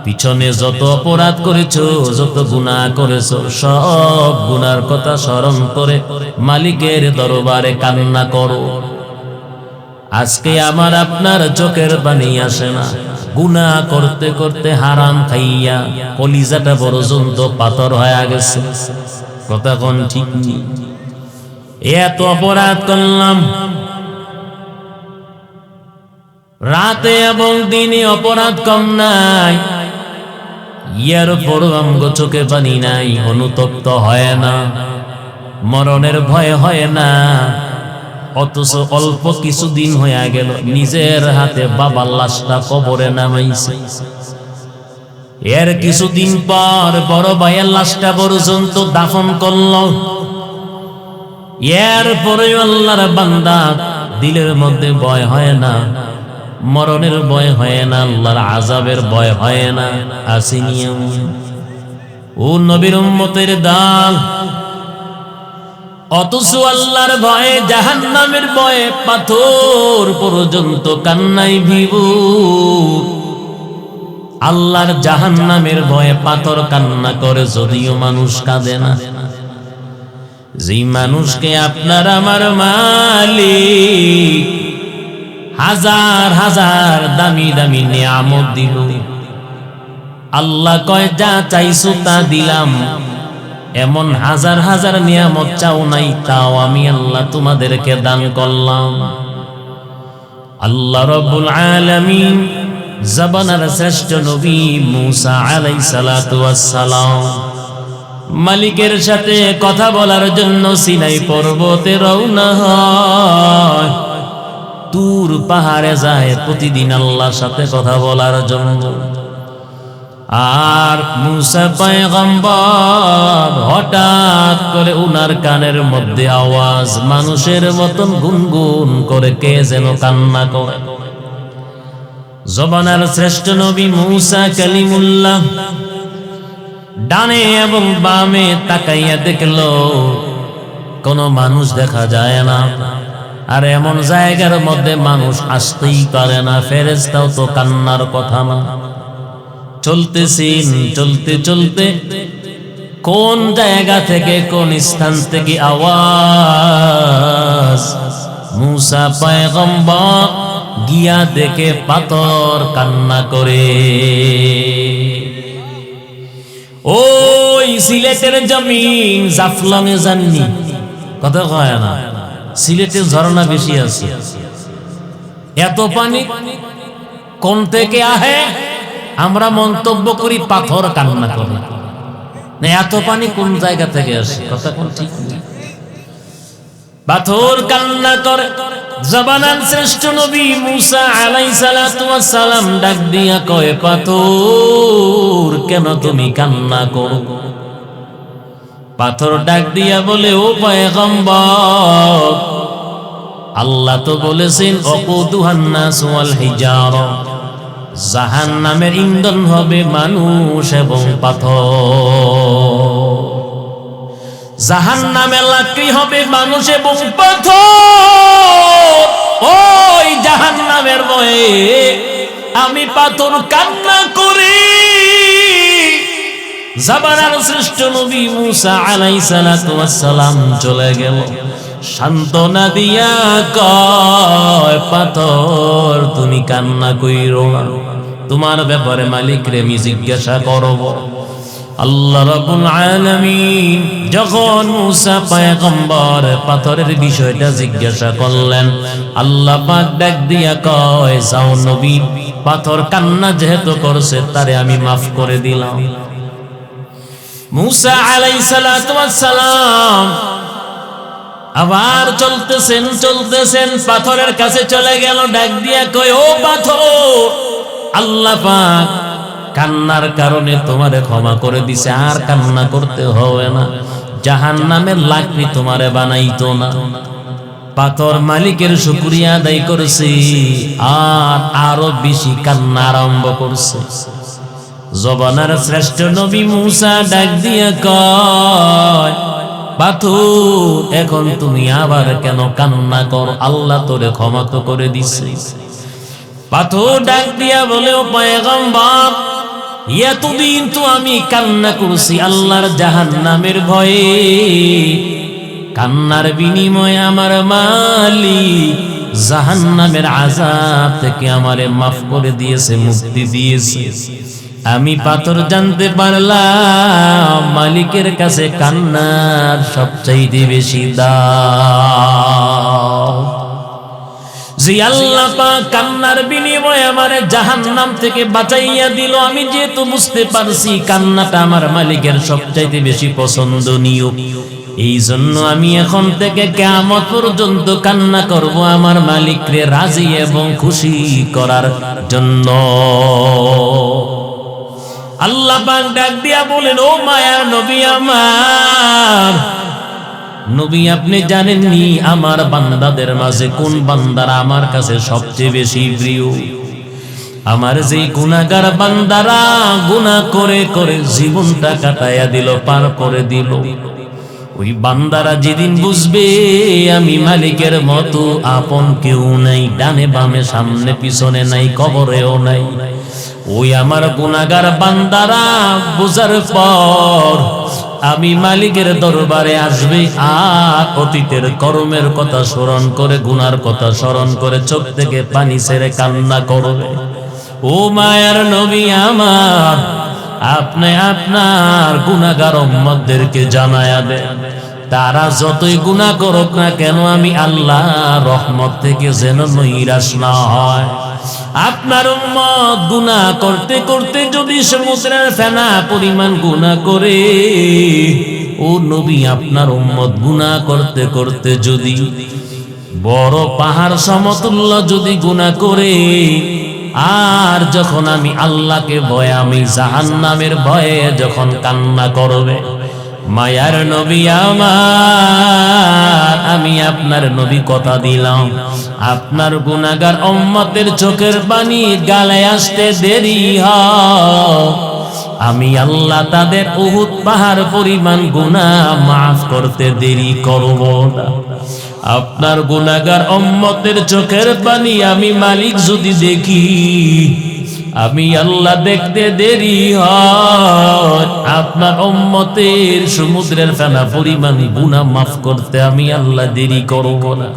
পিছনে যত অপরাধ করেছো, যত গুনাহ করেছো, সব গুনার কথা স্মরণ করে মালিকের দরবারে কান্না করো। আজকে আমার আপনার চোখের পানি আসে না, গুনাহ করতে করতে হারাম খাইয়া কলিজাটা পর্যন্ত পাথর হয়ে গেছে। কথা কোন ঠিক নেই। এত অপরাধ করলাম, রাতে এবং দিনে অপরাধ কম নাই, ইয়ার পরও আমগো চোখে পানি নাই, অনুতপ্ত হয় না, মরণের ভয় হয় না। অথচ অল্প কিছুদিন হয়ে গেল নিজের হাতে বাবার লাশটা কবরে নামাইছে, এর কিছুদিন পর বড় ভাইয়ের লাশটা পর্যন্ত দাফন করল। এর পরে আল্লাহর বান্দা দিলের মধ্যে ভয় হয় না, মরণের ভয় হয় না, আল্লাহর আযাবের ভয় হয় না। আসেনি ও নবীর উম্মতের দল, অথচ আল্লাহর ভয়ে, জাহান্নামের ভয়ে পাথর পর্যন্ত কান্নায় বিভোর। আল্লাহর জাহান্নামের ভয়ে পাথর কান্না করে, যদিও মানুষ কাঁদে না। যেই মানুষকে আপনার আমার মালিক হাজার হাজার দামি দামি নিয়ামত দিল, আল্লাহ কয় যা চাইছো তা দিলাম, এমন হাজার হাজার নিয়ামত চাও নাই, তাও আমি আল্লাহ তোমাদেরকে দান করলাম। আল্লাহ রাব্বুল আলামিন জবানের শ্রেষ্ঠ নবী মুসা আলাইহিস সালাতু ওয়াস সালাম মালিকের সাথে কথা বলার জন্য সিনাই পর্বতে রওনা হয়। তুর পাহাড়ে যায় প্রতিদিন আল্লাহর সাথে কথা বলার জন্য। আর মুসা পয়গম্বর হঠাৎ করে উনার কানের মধ্যে আওয়াজ, মানুষের মতন গুনগুন করে কে যেন কান্না করে। জবানের শ্রেষ্ঠ নবী মুসা কালিমুল্লাহ ডানে এবং বামে তাকাইয়া দেখলো কোনো মানুষ দেখা যায় না। আর এমন জায়গার মধ্যে মানুষ আসতেই পারে না, ফেরেশতাও তো কান্নার কথা না। চলতেছেন, চলতে চলতে কোন জায়গা থেকে কোন স্থান থেকে আওয়াজ, মুসা পয়গম্বর গিয়া দেখে পাথর কান্না করে। ওই সিলেটের জমিন জাফলংয়ে যাননি, কথা কয় না, সিলেটে ঝর্ণা বেশি আছে। এত পানি কোন থেকে আহে আমরা মন্তব্য করি পাথর কান্না করে, না এত পানি কোন জায়গা থেকে আসে, কথা কোন ঠিক নেই। পাথর কান্না করে। জবানার শ্রেষ্ঠ নবী মুসা আলাইহিস সালাতু ওয়াস সালাম ডাক দিয়া কয়, পাথর কেন তুমি কান্না করো? পাথর ডাক দিয়া বলে, ও পয়গম্বর, আল্লাহ তো বলেছেন ওয়াকুদুহান নাস ওয়াল হিজারা, জাহান্নামের ইন্ধন হবে মানুষ এবং পাথর। জাহান্নামের লাকড়ি হবে মানুষ এবং পাথর। ওই জাহান্নামের ভয়ে আমি পাথর কান্না করি। জাবানার শ্রেষ্ঠ নবী মুসা আলাইহিস সালাতু ওয়াস সালাম চলে গেল। সান্ত্বনা দিয়া কয়, পাথর তুমি কান্না কইরো না, তোমার ব্যাপারে মালিক রে আমি জিজ্ঞাসা করব। আল্লাহ রাব্বুল আলামিন যখন মুসা পয়গম্বর পাথরের বিষয়টা জিজ্ঞাসা করলেন, আল্লাহ পাক ডাক দিয়া কয়, যাও নবী, পাথর কান্না যেহেতু করছে তারে আমি মাফ করে দিলাম। মুসা আলাইহিস সালাতু ওয়াস সালাম আবার চলতেছেন চলতেছেন, পাথরের কাছে চলে গেল, ডাক দিয়া কয়, ও পাথর, আল্লাহ পাক কান্নার কারণে তোমারে ক্ষমা করে দিছে, আর কান্না করতে হবে না, জাহান্নামের লাকড়ি তোমারে বানাইতো না। পাথর মালিকের শুকরিয়া আদায় করছে আর আরো বেশি কান্না আরম্ভ করছে। জবানার শ্রেষ্ঠ নবী মুসা ডাক দিয়া কয়, পাথর এখন তুমি আবার কেন কান্না করো? আল্লাহ তোরে ক্ষমা তো করে দিছে। পাথর ডাক দিয়া বলে, ও পয়গম্বর, এতদিন তো আমি কান্না করছি আল্লাহর জাহান্নামের ভয়ে, কান্নার বিনিময়ে আমার মালিক জাহান্নামের আযাব থেকে আমারে মাফ করে দিয়েছে, মুক্তি দিয়েছে। আমি পাথর জানতে পারলাম মালিকের কাছে কান্নার সবচাইতে বেশি দাম। যে আল্লাহ পাক কান্নার বিনিময়ে আমারে জাহান্নাম থেকে বাঁচাইয়া দিল, আমি যেহেতু বুঝতে পারছি কান্নাটা আমার মালিকের সবচাইতে বেশি পছন্দনীয়, এই জন্য আমি এখন থেকে কিয়ামত পর্যন্ত কান্না করব আমার মালিককে রাজি এবং খুশি করার জন্য। আল্লাহ পাক ডাক দিয়া বলেন, ও মায়ার নবী আমার, নবী আপনি জানেননি আমার বান্দাদের মাঝে কোন বান্দারা আমার কাছে সবচেয়ে বেশি প্রিয়? আমার যেই গুনাহগার বান্দারা গুনাহ করে করে জীবনটা কাটায়া দিল, পার করে দিল, ওই বান্দারা যেদিন বুঝবে আমি মালিকের মতো আপন কেউ নাই, ডানে বামে সামনে পিছনে নাই, কবরেও নাই, ওই আমার গুনাহগার বান্দারা বুঝার পর আমি মালিকের দরবারে আসবে আর অতীতের কর্মের কথা স্মরণ করে, গুনার কথা স্মরণ করে চোখ থেকে পানি ছেড়ে কান্না করবে। ও মায়ার নবী আমার, আপনি আপনার গুনাহগার উম্মতদেরকে জানায়া দেন, তারা যতই গুনাহ করুক না কেন আমি আল্লাহ রহমত থেকে যেন নৈরাশ না হয়। আপনার উম্মত গুনাহ করতে করতে যদি সমুদ্রের ফেনা পরিমাণ গুনাহ করে, ও নবী আপনার উম্মত গুনাহ করতে করতে যদি বড় পাহাড় সমতুল্য যদি গুনাহ করে, আর যখন আমি আল্লাহকে ভয়ে, আমি জাহান্নামের ভয়ে যখন কান্না করবে, মায়ার নবী আমার, আমি আপনার নবী কথা দিলাম, আপনার গুনাহগার উম্মতের চোখের পানি গালে আসতে দেরি হয়, আমি আল্লাহ তাদের উহুদ পাহাড় পরিমাণ গুনাহ মাফ করতে দেরি করব না। আপনার গুনাহগার উম্মতের চোখের পানি আমি মালিক যদি দেখি, আমি আল্লাহ দেখতে দেরি হয়, আপনার উম্মতের সমুদ্রের ফেনা পরিমাণ গুনাহ মাফ করতে আমি আল্লাহ দেরি করব না।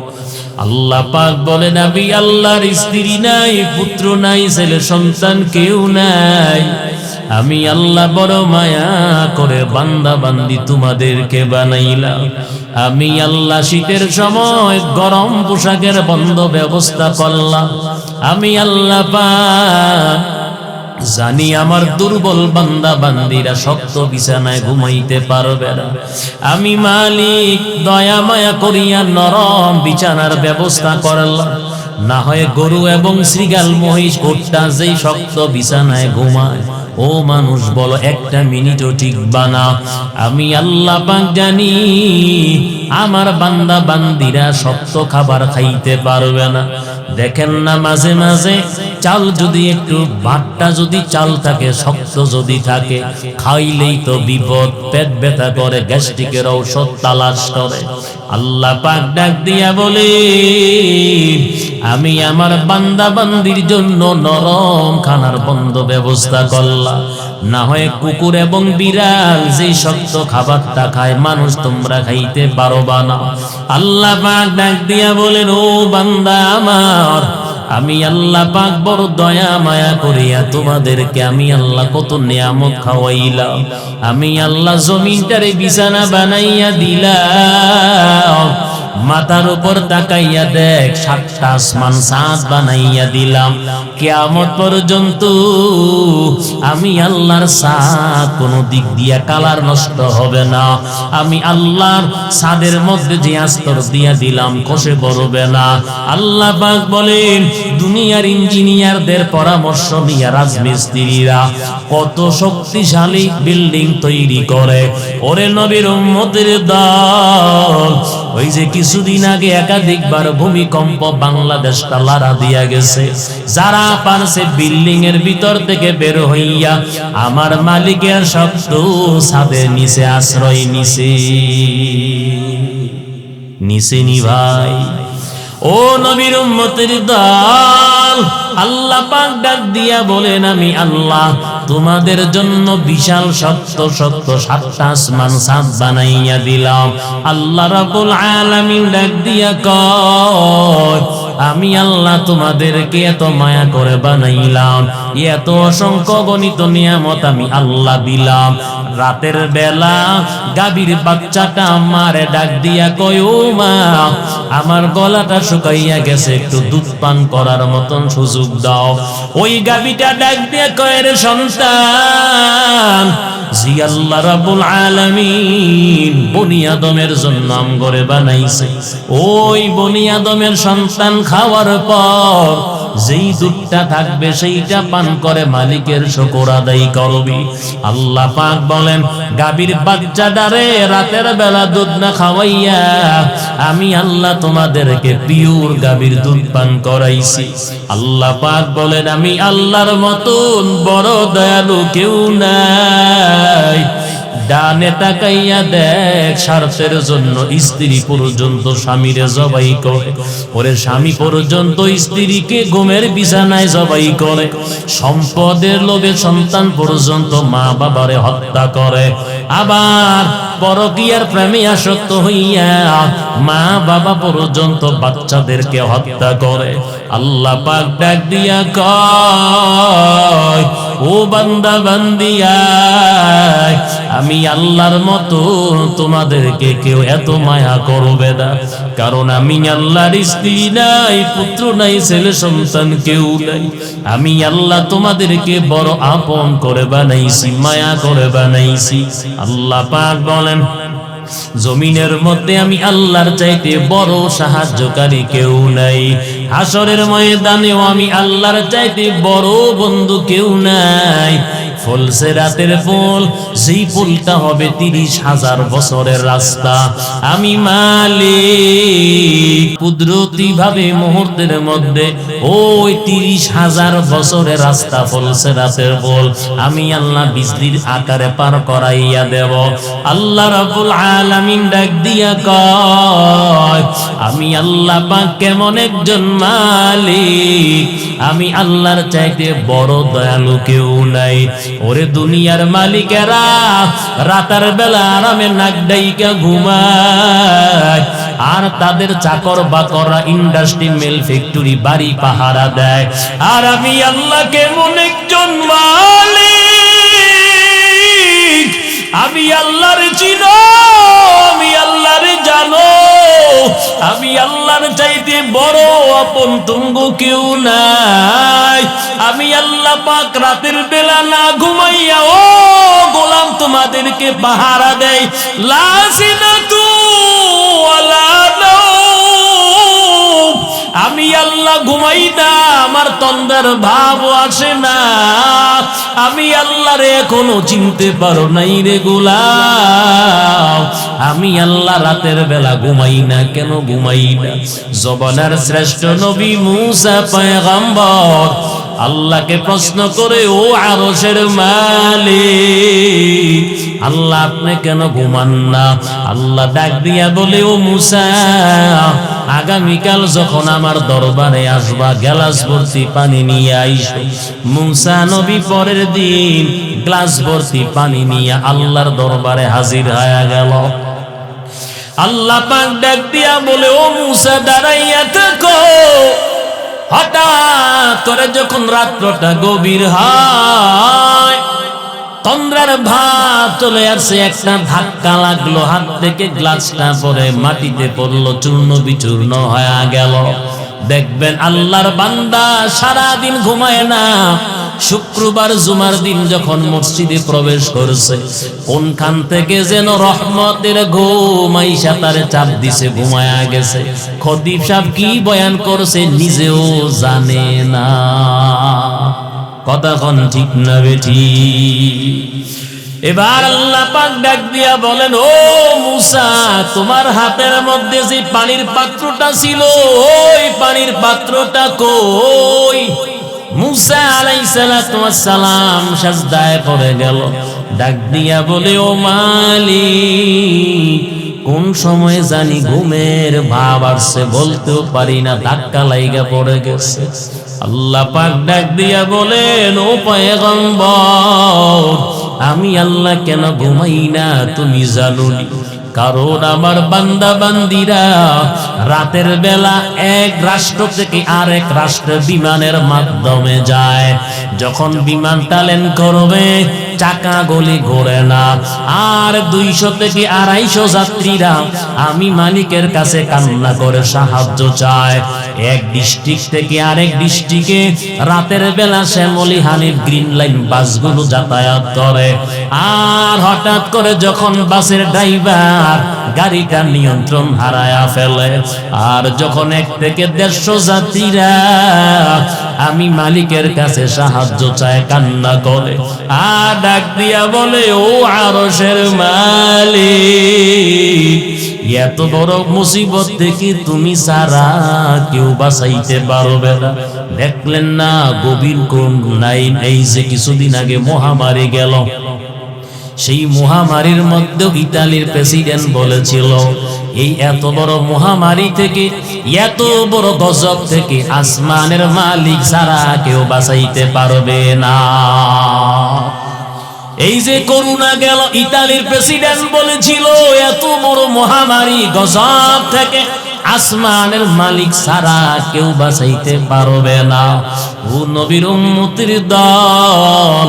আল্লাহ পাক বলেন, আমি আল্লাহর স্ত্রী নাই, পুত্র নাই, ছেলে সন্তান কেউ নাই, আমি আল্লাহ বড় মায়া করে বান্দা বান্দি তোমাদেরকে বানাইলাম। আমি আল্লাহ শীতের সময় গরম পোশাকের বন্ধ ব্যবস্থা করলাম। আমি আল্লাহ পাক জানি আমার দুর্বল বান্দা বান্দিরা শক্ত বিছানায় ঘুমাইতে পারবে না, আমি মালিক দয়া মায়া করিয়া নরম বিছানার ব্যবস্থা করলাম। না হয় গরু এবং শ্রীগাল মহিষ ওঠটা যেই শক্ত বিছানায় ঘুমায়, ও মানুষ বলো একটা মিনিটও ঠিক বানা। আমি আল্লাহ পাক জানি আমার বান্দা বান্দিরা শক্ত খাবার খাইতে পারবে না। দেখেন না মাঝে মাঝে চাল যদি একটু ভাতটা যদি চাল থাকে, শক্ত যদি থাকে, খাইলেই তো বিপদ, পেট ব্যথা করে, গ্যাস্ট্রিকের ঔষধ তালাশ করে। আল্লাহ পাক ডাক দিয়া বলে, আমি আমার বান্দা বান্দির জন্য নরম খানার বন্ধ ব্যবস্থা করলাম। না হয় কুকুর এবং বিড়াল যেই শক্ত খাবারটা খায়, মানুষ তোমরা খাইতে পারবা না। আল্লাহ পাক ডাক দিয়া বলেন, ও বান্দা আমার, আমি আল্লাহ পাক বড় দয়া মায়া করিয়া তোমাদেরকে আমি আল্লাহ কত নিয়ামত খাওয়াইলাম। আমি আল্লাহ জমিনটারে বিছানা বানাইয়া দিলাম, মাথার উপর তাকাইয়া দেখ 7টা আসমান সাত বানাইয়া দিলাম। কিয়ামত পর্যন্ত আমি আল্লাহর সাত কোন দিক দিয়া কালার নষ্ট হবে না। আমি আল্লাহর সাদের মধ্যে যে আস্তর দিয়া দিলাম কষে পড়বে না। আল্লাহ পাক বলেন, দুনিয়ার ইঞ্জিনিয়ারদের পরামর্শ নিয়ে রাজমিস্ত্রিরা কত শক্তিশালী বিল্ডিং তৈরি করে। ওরে নবীর উম্মতের দল, ওই যে কিছুদিন আগে একাধিকবার ভূমিকম্প বাংলাদেশটা লাড়া দিয়া গেছে, যারা পারছে বিল্ডিং এর ভিতর থেকে বের হইয়া আমার মালিকের শব্দ ছাদের নিচে আশ্রয় নিছেনি ভাই। ও নবীর উম্মতের দল, আল্লাহ পাক ডাক দিয়া বলেন, আমি আল্লাহ তোমাদের জন্য বিশাল শক্ত শক্ত 7টা আসমান সাত বানাইয়া দিলাম। আল্লাহ রাব্বুল আলামিন ডাক দিয়া কয়, আমি আল্লাহ তোমাদেরকে এত মায়া করে বানাইলাম, এত অসংখ্য গণিত নিয়ামত আমি আল্লাহ দিলাম। রাতের বেলা গাভীর বাচ্চাটা আমারে ডাক দিয়া কয়, ও মা, আমার গলাটা শুকাইয়া গেছে, একটু দুধ পান করার মতন সুযোগ দাও। ওই গাভীটা ডাক দিয়া কয়, রে সন্তান, জি আল্লাহ রাব্বুল আলামিন বনি আদমের জন্য আমগরে বানাইছে। ওই বনি আদমের সন্তান খাওয়ার পর যেই দুধটা থাকবে সেইটা পান করে মালিকের শুকর আদায় করবি। আল্লাহ পাক বলেন, গাভীর বাচ্চাটারে রাতের বেলা দুধ না খাওয়াইয়া আমি আল্লাহ তোমাদেরকে পিওর গাভীর দুধ পান করাইছি। আল্লাহ পাক বলেন, আমি আল্লাহর মতন বড় দয়ালু কেউ নাই। ডানে তাকাইয়া দেখ, স্বার্থের জন্য স্ত্রী পর্যন্ত স্বামীরে জবাই করে, ওরে স্বামী পর্যন্ত স্ত্রীকে ঘুমের বিছানায় জবাই করে, সম্পদের লোভে সন্তান পর্যন্ত মা বাবারে হত্যা করে, আবার পরকীয়ার প্রেমে আসক্ত হইয়া মা বাবা পর্যন্ত বাচ্চাদেরকে হত্যা করে। আল্লাহ পাক ডাক দিয়া কয়, ও বান্দা বান্দিয়া, আমি আল্লাহর মতো তোমাদেরকে কেউ এত মায়া করবে না, কারণ আমি আল্লাহর স্ত্রী নাই, পুত্র নাই, ছেলে সন্তান কেউ নাই। আমি আল্লাহ তোমাদেরকে বড় আপন করে বানাইছি, মায়া করে বানাইছি। আল্লাহ পাক বলেন, জমিনের মধ্যে আমি আল্লাহর চাইতে বড় সাহায্যকারী কেউ নাই। হাসরের ময়দানেও আমি আল্লাহর চাইতে বড় বন্ধু কেউ নাই। ফলছে রাতের ফুল, যেই ফুলটা হবে 30,000 বছরের রাস্তা। আমি মালিক কুদরতি ভাবে মুহূর্তের মধ্যে ওই 30,000 বছরের রাস্তা ফলছে রাতের ফুল আমি আল্লাহ বিজলির আকারে পার করাইয়া দেব। আল্লাহ রাব্বুল আলামিন ডাক দিয়া কয়, আমি আল্লাহ পাক কেমন একজন মালিক, আমি আল্লাহর চাইতে বড় দয়ালু কেউ নাই। ওরে দুনিয়ার মালিকেরা রাতের বেলা আরামে নাক ডাইকা ঘুমায়, আর তাদের চাকর বাকররা ইন্ডাস্ট্রি মিল ফ্যাক্টরি বাড়ি পাহারা দেয়। আর আমি আল্লাহ কেমন একজন মালিক, আমি আল্লাহর চিনো, আমি আল্লাহর জানো, আমি আল্লাহর চাইতে বড় আপন তুঙ্গু কেউ নাই। আমি আল্লাহ পাক রাতের বেলা না ঘুমাইয়া ও গোলাম তোমাদেরকে পাহারা দেয়। লাসিনাতু ওয়ালা নাওম, আমি আল্লাহ ঘুমাই না, আমার তন্দ্রার ভাব আসে না। আমি আল্লাহরে এখনো চিনতে পারো নাই রে গোলাম। আমি আল্লাহ রাতের বেলা ঘুমাই না, কেন ঘুমাই না? জবানের শ্রেষ্ঠ নবী মুসা পয়গম্বর আল্লাহকে প্রশ্ন করে, ও আরশের মালিক, আল্লাহ আপনি কেন ঘুমান না? আল্লাহ ডাক দিয়া বলে, ও মুসা, আগামীকাল যখন আমার দরবারে আসবা গ্লাস ভর্তি পানি নিয়ে আইসো। মুসা নবী পরের দিন গ্লাস ভর্তি পানি নিয়ে আল্লাহর দরবারে হাজির হয়ে গেল। আল্লাহ পাক ডাক দিয়া বলে, ও মুসা দাঁড়াইয়া থাকো। হঠাৎ করে যখন রাত্রটা গভীর হয়, তন্দ্রার ভাব চলে আসছে, একটা ধাক্কা লাগলো, হাত থেকে গ্লাসটা পরে মাটিতে পড়লো, চূর্ণ বিচূর্ণ হয়ে গেল। দেখবেন আল্লাহর বান্দা সারাদিন ঘুমায় না, শুক্রবার জুমার দিন যখন মসজিদে প্রবেশ করছে, কোনখান থেকে যেন রহমতের ঘুম আইসা তারে চাপ দিছে, ঘুমায়া গেছে। খতিব সাহেব কি বয়ান করছে নিজেও জানে না। কতক্ষণ ঠিক না বেঠি? এবার আল্লাহ পাক ডাক দিয়া বলেন, ও মুসা, তোমার হাতের মধ্যে যে পানির পাত্রটা ছিল, ওই পানির পাত্রটা কই? মুসা আলাইহিস সালাতু ওয়াস সালাম সাজদায় পড়ে গেল, ডাক দিয়া বলে, ও মালিক, কোন সময় জানি ঘুমের ভাব আসছে, বলতেও পারি না, ধাক্কা লাইগা পড়ে গেছে। আল্লাহ পাক ডাক দিয়া বলেন, ও পয়গম্বর, আমি আল্লাহ কেন ঘুমাই না তুমি জানো নি? কারণ আমার বান্দা বান্দিরা রাতের বেলা এক রাষ্ট্র থেকে আরেক রাষ্ট্রে বিমানের মাধ্যমে যায়। যখন বিমানটা ল্যান্ড করবে, চাকা গলি ঘোরে না, আর 200 থেকে 250 যাত্রীরা আমি মালিকের কাছে কান্না করে সাহায্য চায়। এক ডিস্ট্রিক্ট থেকে আরেক ডিস্ট্রিক্টে রাতের বেলা শ্যামলী হানিফ গ্রিন লাইন বাসগুলো যাতায়াত করে। আর হঠাৎ করে যখন বাসের ড্রাইভার গাড়িটার নিয়ন্ত্রণ হারায়া ফেলে, আর যখন 1 থেকে 150 যাত্রীরা আমি মালিকের কাছে সাহায্য চায়, কান্না করে, আর ডাক দিয়া বলে, ও আরশের মালিক, এত বড় মুসিবত থেকে তুমি সারা কেউ বাঁচাইতে পারবে না। দেখলেন না গভীর কোন লাইন? এই যে কিছুদিন আগে মহামারী গেল, সেই মহামারীর মধ্যে ইতালির প্রেসিডেন্ট বলেছিল, এই এত বড় মহামারী থেকে, এত বড় গজব থেকে আসমানের মালিক ছাড়া কেউ বাঁচাইতে পারবে না। এই যে করোনা গেল, ইতালির প্রেসিডেন্ট বলেছিল এত বড় মহামারী গজব থেকে আসমানের মালিক ছাড়া কেউ বাঁচাইতে পারবে না। ও নবীর উম্মতের দল,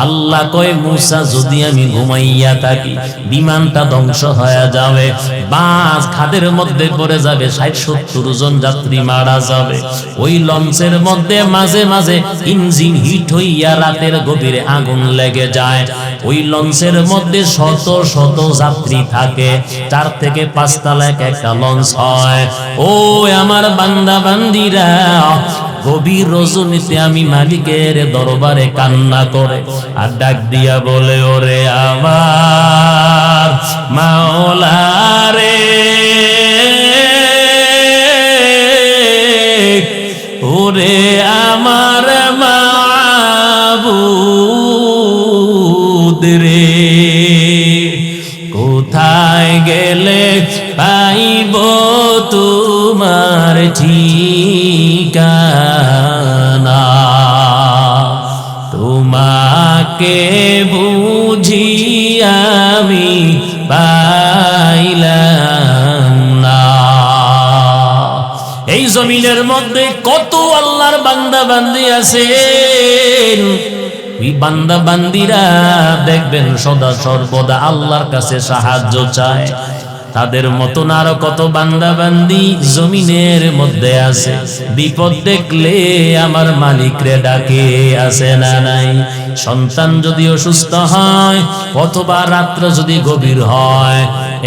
আল্লাহ কয় মুসা যদি আমি ঘুমাইয়া থাকি বিমানটা ধ্বংস হয়ে যাবে, বাস খাদের মধ্যে পড়ে যাবে, ৬০-৭০ জন যাত্রী মারা যাবে। ওই লঞ্চের মধ্যে মাঝে মাঝে ইঞ্জিন হিট হইয়া রাতের গভীরে আগুন লেগে যায়। ওই লঞ্চের মধ্যে শত শত যাত্রী থাকে, ৪ থেকে ৫ তলা একটা লঞ্চ হয়। ও আমার বান্দা বান্দিরা, গভীর রজনীতে আমি মালিকের দরবারে কান্না করে আর ডাক দিয়া বলে, ওরে আমার মাওলা রে, ওরে আমার মাবুদ রে, কোথায় গেলে পাইব তোমার ঠিকানা, তোমাকে বুঝি আমি পাইলাম না। এই জমিনের মধ্যে কত আল্লাহর বান্দা বান্দি আছেন, ওই বান্দা বান্দিরা দেখবেন সদা সর্বদা আল্লাহর কাছে সাহায্য চায়। তাদের মতন আরো কত বান্দা বান্দি জমিনের মধ্যে আছে, বিপদ দেখলে আমার মালিক রে ডাকে, আছে না নাই? সন্তান যদি অসুস্থ হয় অথবা রাত্র যদি গভীর হয়,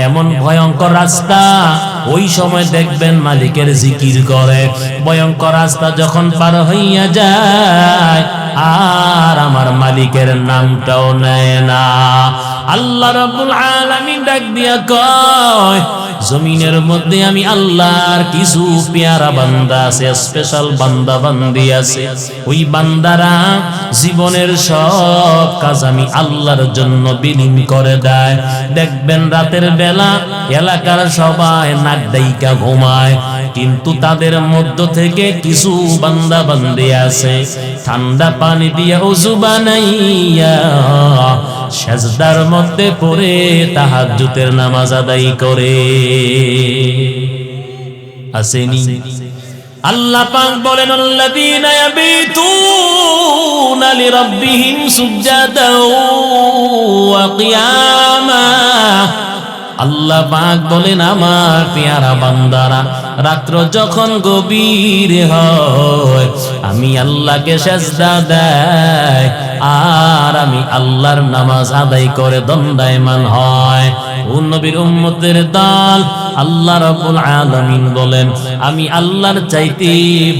এমন ভয়ঙ্কর রাস্তা, ওই সময় দেখবেন মালিকের জিকির করে। ভয়ঙ্কর রাস্তা যখন পার হইয়া যায় আর আমার মালিকের নামটাও নেয় না। আল্লাহ রাব্বুল আলামিন ডাক দিয়া কয়, জমিনের মধ্যে আমি আল্লাহর কিছু পেয়ারা বান্দা আছে, স্পেশাল বান্দা বান্দি আছে। ওই বান্দারা জীবনের সব কাজ আমি আল্লাহর জন্য বিলীন করে দেয়। দেখবেন রাতের বেলা এলাকার সবাই নাক ডাইকা ঘুমায়, কিন্তু তাদের মধ্য থেকে কিছু বান্দা বান্দি আছে ঠান্ডা পানি দিয়ে ওযু বানাইয়া সেজদার মধ্যে পড়ে তাহাজ্জুদের নামাজ আদায় করে। আসেনি? আল্লাহ পাক বলেন, আল্লাযীনা ইয়াবিতুনা লিরাব্বিহিম সুজদাও ওয়া কিয়ামা। আল্লাহ পাক বলেন, আমার পেয়ারা বান্দারা রাত্র যখন গভীর হয় আমি আল্লাহকে সেজদা দেয় আর আমি আল্লাহর নামাজ আদায় করে দণ্ডায়মান হয়। ও নবীর উম্মতের দল, আল্লাহ রাব্বুল আলামিন বলেন, আমি আল্লাহর চাইতে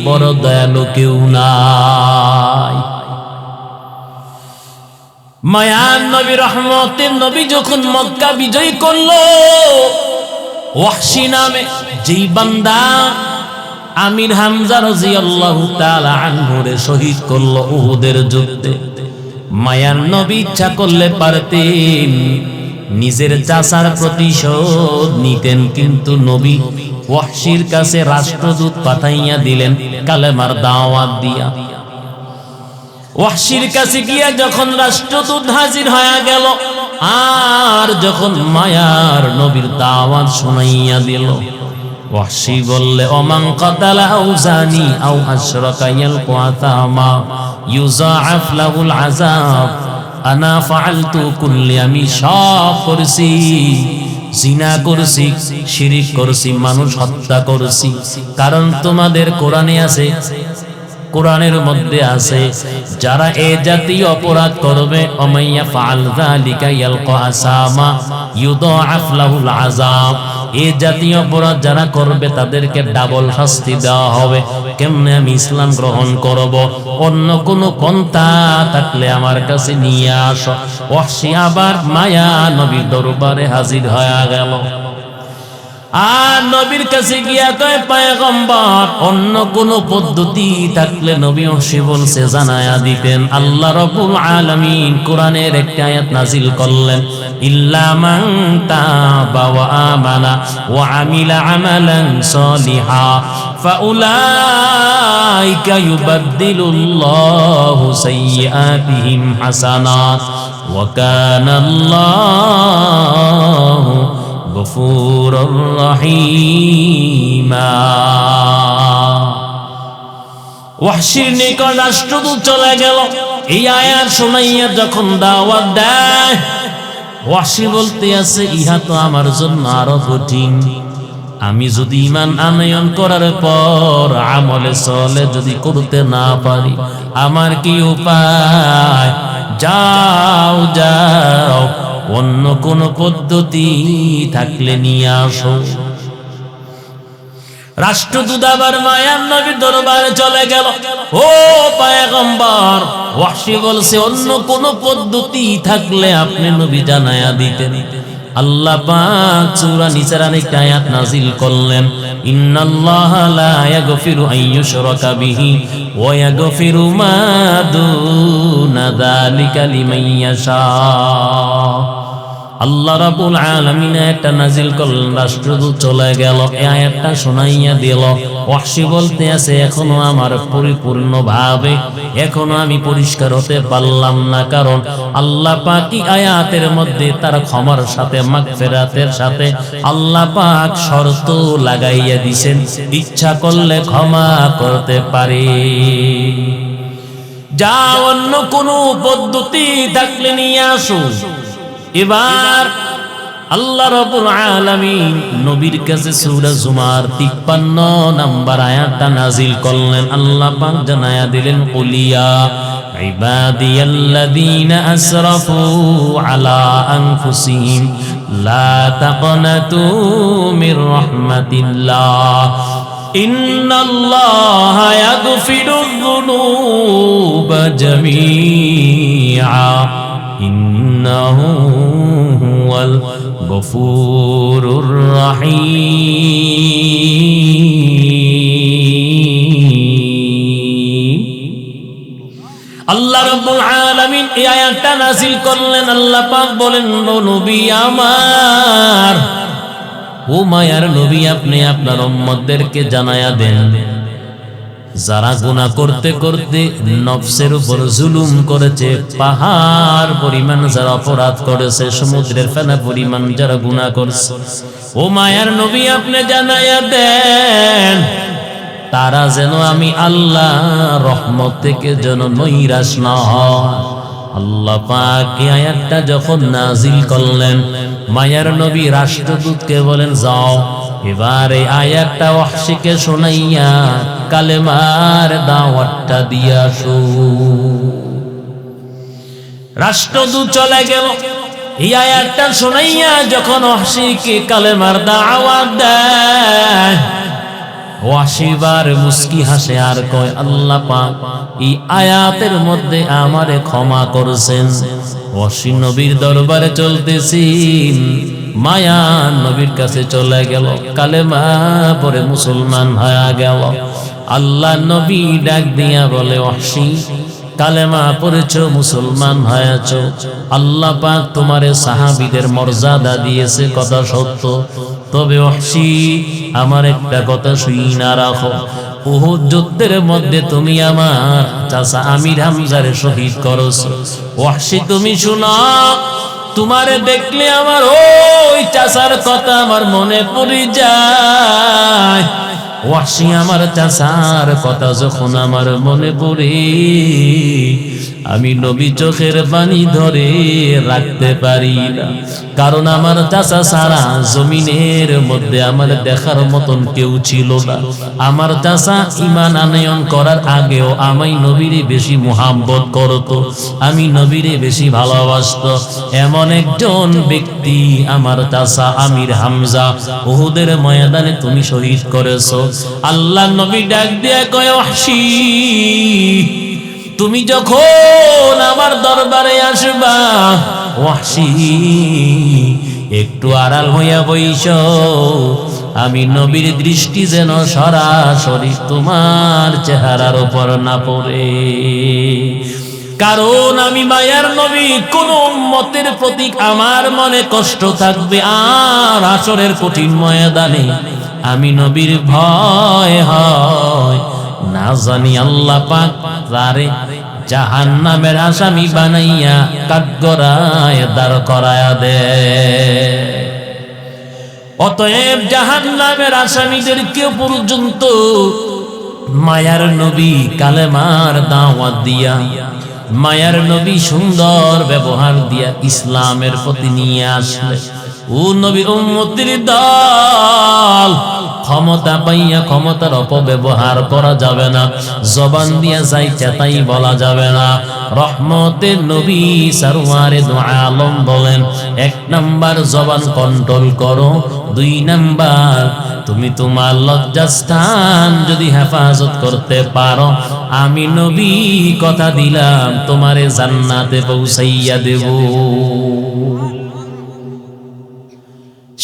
বড় দয়ালু কেউ নাই। মায়ার নবী, রহমতের নবী যখন মক্কা বিজয় করলো, ওয়াহশী নামে যেই বান্দা আমির হামজা রাদিয়াল্লাহু তাআলা আনহুরে শহীদ করলো উহুদের যুদ্ধে, মায়ার নবী ইচ্ছা করলে পারতেন নিজের চাচার প্রতিশোধ নিতেন, কিন্তু নবী ওয়াহশীর কাছে রাষ্ট্রদূত পাঠাইয়া দিলেন কালেমার দাওয়াত দিয়া। ওয়াহশীর কাছে গিয়া যখন রাষ্ট্রদূত হাজির হয়ে গেল আর যখন মায়ার নবীর দাওয়াত শুনাইয়া দিল, ওয়াহশী বললে, ওমান কাতালা আও জানি আও আশরাকা ইয়ালকু আতামা ইউযাআফ লাহুল আযাব আনা ফাআলতু কুল্লি। আমি সব করছি, জিনা করছি, শিরিক করছি, মানুষ হত্যা করছি, কারণ তোমাদের কোরআনে আছে, কোরআনের মধ্যে আছে যারা এই জাতীয় অপরাধ করবে, ওমাইয়া ফাআল যালিকা ইয়ালকা আসামা ইউদাআফ লাহুল আযাব, এই জাতীয় অপরাধ যারা করবে তাদেরকে ডাবল শাস্তি দেওয়া হবে। কেমনে আমি ইসলাম গ্রহণ করব? অন্য কোন পন্থা থাকলে আমার কাছে নিয়ে আসো। ওয়াহশী আবার মায়া নবীর দরবারে হাজির হয়ে গেল। আর নবীর কাছে গিয়া কয় পয়গম্বর অন্য কোন পদ্ধতি থাকলে নবী ওহশী বলছে জানায়া দিতেন। আল্লাহ রাব্বুল আলামিন কোরআনের একটা আয়াত নাজিল করলেন, ইল্লা মান তাবা ওয়া আমানা ওয়া আমিলা আমালান সলিহা ফাউলাইকা ইউবাদদিলুল্লাহু সাইয়্যাতিহিম হাসানাত ওয়া কানা আল্লাহু গফুরুর রহিমা। ওয়াহশীর নিকট রাষ্ট্রদূত চলে গেল, এই আয়াত শুনাইয়া যখন দাওয়াত দেয়, ওয়াহশী বলতে আছে ইহা তো আমার জন্য আরো কঠিন। আমি যদি ঈমান আনয়ন করার পর আমলে সলে যদি করতে না পারি, আমার কি উপায়? যাও যাও, অন্য কোন পদ্ধতি থাকলে নিয়ে আসো। রাষ্ট্রদূত আবার মায়ার নবীর দরবারে চলে গেল, ও পয়গম্বর, ওয়াহশী বলছে অন্য কোন পদ্ধতি থাকলে আপনি নবী জানায়া দিতেন। আল্লাহ পাক সূরা নিসার আরেকটা আয়াত নাযিল করলেন, ইন্নাল্লাহা লা ইয়াগফিরু আন ইউশরাকা বিহি ওয়া ইয়াগফিরু মা দুনা যালিকা লিমান ইয়াশা। আল্লাহ রাব্বুল আলামিন একটা নাজিল করলেন, রাষ্ট্রদূত চলে গেল, এই আয়াতটা শোনাইয়া দিল। ওয়াহশী বলতে আছে এখনো আমার পরিপূর্ণভাবে এখনো আমি পরিষ্কার হতে পারলাম না, কারণ আল্লাহ পাক এই আয়াতের মধ্যে তার ক্ষমার সাথে মাগফিরাতের সাথে আল্লাহ পাক শর্ত লাগাইয়া দিয়েছেন, ইচ্ছা করলে ক্ষমা করতে পারে। যা অন্য কোনো পদ্ধতি থাকলে নিয়ে আসো। এবার আল্লাহ রাব্বুল আলামিন নবীর কাছে সূরা জুমার 53 নম্বর আয়াতটা নাযিল করলেন। আল্লাহ পাক জানায়া দিলেন, কুলিয়া ইবাদিয়াল্লাযীনা আসরাফু আলা আনফুসিহিম লা তাকনাতু মির রাহমাতিল্লাহ ইন্নাল্লাহা ইয়াগফিরুয যুনুবা জামিআ ইন্নাহু হুয়াল গফুরুর রহিম। আল্লাহ রাব্বুল আলামিন এই আয়াতটা নাযিল করলেন। আল্লাহ পাক বলেন, নবী আমার, ও মায়ার নবী, আপনি আপনার উম্মতদেরকে জানায়া দেন, যারা গুনাহ করতে করতে নফসের উপর জুলুম করেছে, পাহাড় পরিমাণ যারা অপরাধ করেছে, সমুদ্রের ফেনা পরিমাণ যারা গুনাহ করছে, ও মায়ার নবী আপনি জানায়া দেন, তারা যেন আমি আল্লাহ রহমত থেকে যেন নৈরাশ না হয়। আল্লাহ পাক এই আয়াতটা যখন নাযিল করলেন, মায়ার নবী রাষ্ট্রদূতকে বলেন, যাও এবার এই আয়াতটা ওয়াহশীকে শোনাইয়া কালেমার দাওয়াতটা দিয়ে আসো। রাষ্ট্রদূত চলে গেল, এই আয়াতটা শোনাইয়া যখন ওয়াহশীকে কালেমার দাওয়াত দেয়, ওয়াহশী বার মুস্কি হাসে আর কয়, আল্লাহ পাক এই আয়াতের মধ্যে আমারে ক্ষমা করেছেন। ওয়াহশী নবীর দরবারে চলতেছেন, মায়া নবীর কাছে চলে গেল, কালেমা পড়ে মুসলমান হয়ে গেল। আল্লাহ নবী ডাক দিয়া বলে, ওয়াহশী কালেমা পড়েছো, মুসলমান হয়েছো, আল্লাহ পাক তোমারে সাহাবীদের মর্যাদা দিয়েছে, কথা সত্য, তবে ওয়াহশী আমার একটা কথা শুইনা রাখো, উহুদ যুদ্ধের মধ্যে তুমি আমার চাচা আমির হামজারে শহীদ করেছো। ওয়াহশী তুমি শুনো, তোমারে দেখলে আমার ওই চাচার কথা আমার মনে পড়ে যায়। ওয়াহশী আমার চাচার কথা যখন আমার মনে পড়ে, আমি নবী চোখের পানি ধরে রাখতে পারি না, কারণ আমার চাচা সারা জমিনের মধ্যে আমার দেখার মতন কেউ ছিল না। আমার চাচা ঈমান আনয়ন করার আগেও আমি নবীরে বেশি মুহাব্বত করত, আমি নবীরে বেশি ভালোবাসত। এমন একজন ব্যক্তি আমার চাচা আমির হামজা, উহুদের ময়দানে তুমি শহীদ করেছো। আল্লাহ নবী ডাক দিয়ে কয়, ওয়াহশী তুমি যখন আমার দরবারে আসবা, ওয়াহশী একটু আড়াল হইয়া বইসো, আমি নবীর দৃষ্টি যেন সরাসরি তোমার চেহারার উপর না পড়ে। কারণ আমি মায়ার নবী, কোন উম্মতের প্রতি আমার মনে কষ্ট থাকবে আর হাসরের কঠিন ময়দানে আমি নবীর ভয় হয় না জানি আল্লাহ পাক তারে জাহান্নামের আসামি বানাইয়া কাঠগড়ায় দাঁড় করায়া দে। অতএব জাহান্নামের আসামিদের কেউ পর্যন্ত মায়ার নবী কালেমার দাওয়াত দিয়া, মায়ার নবী সুন্দর ব্যবহার দিয়া ইসলামের প্রতি নিয়ে আসলে ও নবীর উম্মতের দল ক্ষমতা পাইয়া ক্ষমতার অপব্যবহার করা যাবে না, জবান দিয়া যাইতে তাই বলা যাবে না। রহমতের নবী সরওয়ারে দু আলম বলেন, 1 নাম্বার জবান কন্ট্রোল করো, 2 নাম্বার তুমি তোমার লজ্জাস্থান যদি হেফাজত করতে পারো, আমি নবী কথা দিলাম তোমারে জান্নাতে পৌঁছাইয়া দেব।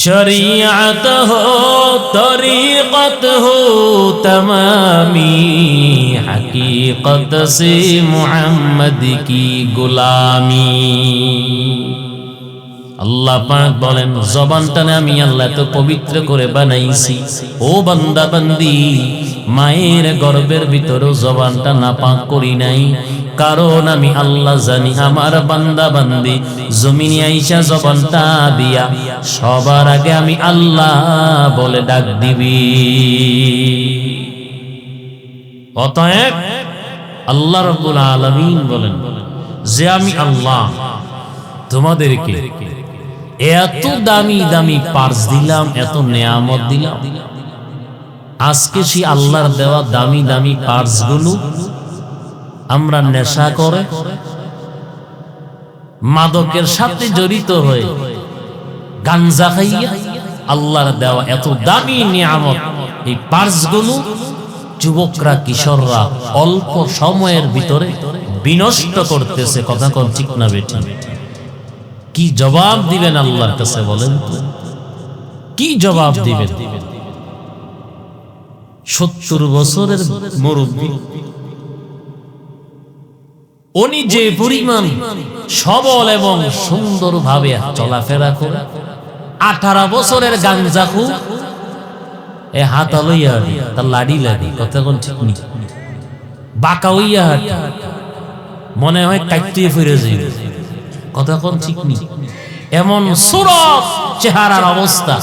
शरीयत हो तरीक़त हो तमामी, हकीकत से मुहम्मद की गुलामी। আল্লাহ পাক বলেন, জবানটানে আমি আল্লাহ তো পবিত্র করে বানাইছি। ও বান্দা বান্দি, মায়ের গর্ভের ভিতরেও জবানটা নাপাক করি নাই, কারণ আমি আল্লাহ জানি আমার বান্দা বান্দি জমিনে আইসা জবানটা দিয়া সবার আগে আমি আল্লাহ বলে ডাক দিবি। অতএব আল্লাহ রাব্বুল আলামিন বলেন যে আমি আল্লাহ তোমাদেরকে এত দামি দামি পার্স দিলাম, এত নেয়ামত দিলাম, আজকে সেই আল্লাহর দেওয়া দামি দামি পার্স গুলো আমরা নেশা করে মাদকের সাথে জড়িত হয়ে গাঞ্জা খাইয়া আল্লাহর দেওয়া এত দামি নিয়ামত এই পার্স গুলো যুবকরা কিশোররা অল্প সময়ের ভিতরে বিনষ্ট করতেছে। কথা কোন ঠিক না বেঠিক? কি জবাব দিবেন আল্লাহর কাছে বলেন তো? কি জবাব দিবেন? 70 বছরের মুরব্বী, উনি যে পরিমাণ সবল এবং সুন্দরভাবে চলাফেরা করে, 18 বছরের গাঞ্জাখু এ হাতা লইয়া তার লাড়ি লাগি, কথা কোন ঠিক নেই, বাঁকা হইয়া হাঁটি, মনে হয় কাটিয়ে ফিরে যাইবে, কথা কোন ঠিক নেই। এমন সুরত চেহারার অবস্থা,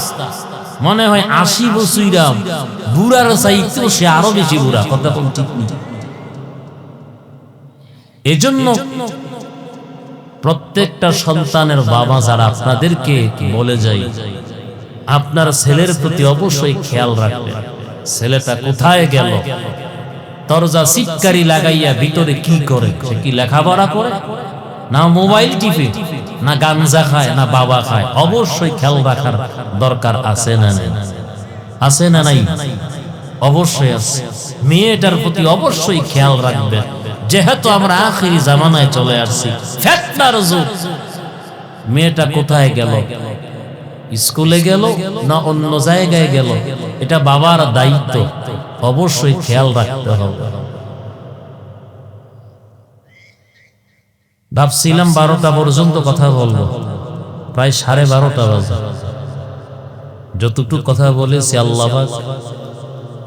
মনে হয় 80 বছরা বুড়ার চাইতেও সে আরো বেশি বুড়া, কথা কোন ঠিক নেই। এজন্য প্রত্যেকটা সন্তানের বাবা যারা আপনাদেরকে বলে যাই, আপনার ছেলের প্রতি অবশ্যই খেয়াল রাখবেন। ছেলেটা কোথায় গেল, দরজা সিটকারি লাগাইয়া ভিতরে কি করে? সে কি লেখাপড়া করে, না মোবাইল টিপে, না গাঞ্জা খায়, না বাবা খায়? অবশ্যই খেয়াল রাখার দরকার আছে না নাই? আছে না নাই? অবশ্যই আছে। মেয়েটার প্রতি অবশ্যই খেয়াল রাখবেন, যেহেতু আমরা আখিরি জামানায় চলে আসছি, ফিতনার যুগ। মেয়েটা কোথায় গেল, স্কুলে গেল না অন্য জায়গায় গেল, এটা বাবার দায়িত্ব, অবশ্যই খেয়াল রাখতে হবে। ভাবছিলাম 12টা পর্যন্ত কথা বলবো, প্রায় 12:30 বাজে। যতটুকু কথা বলেছি আল্লাহ পাক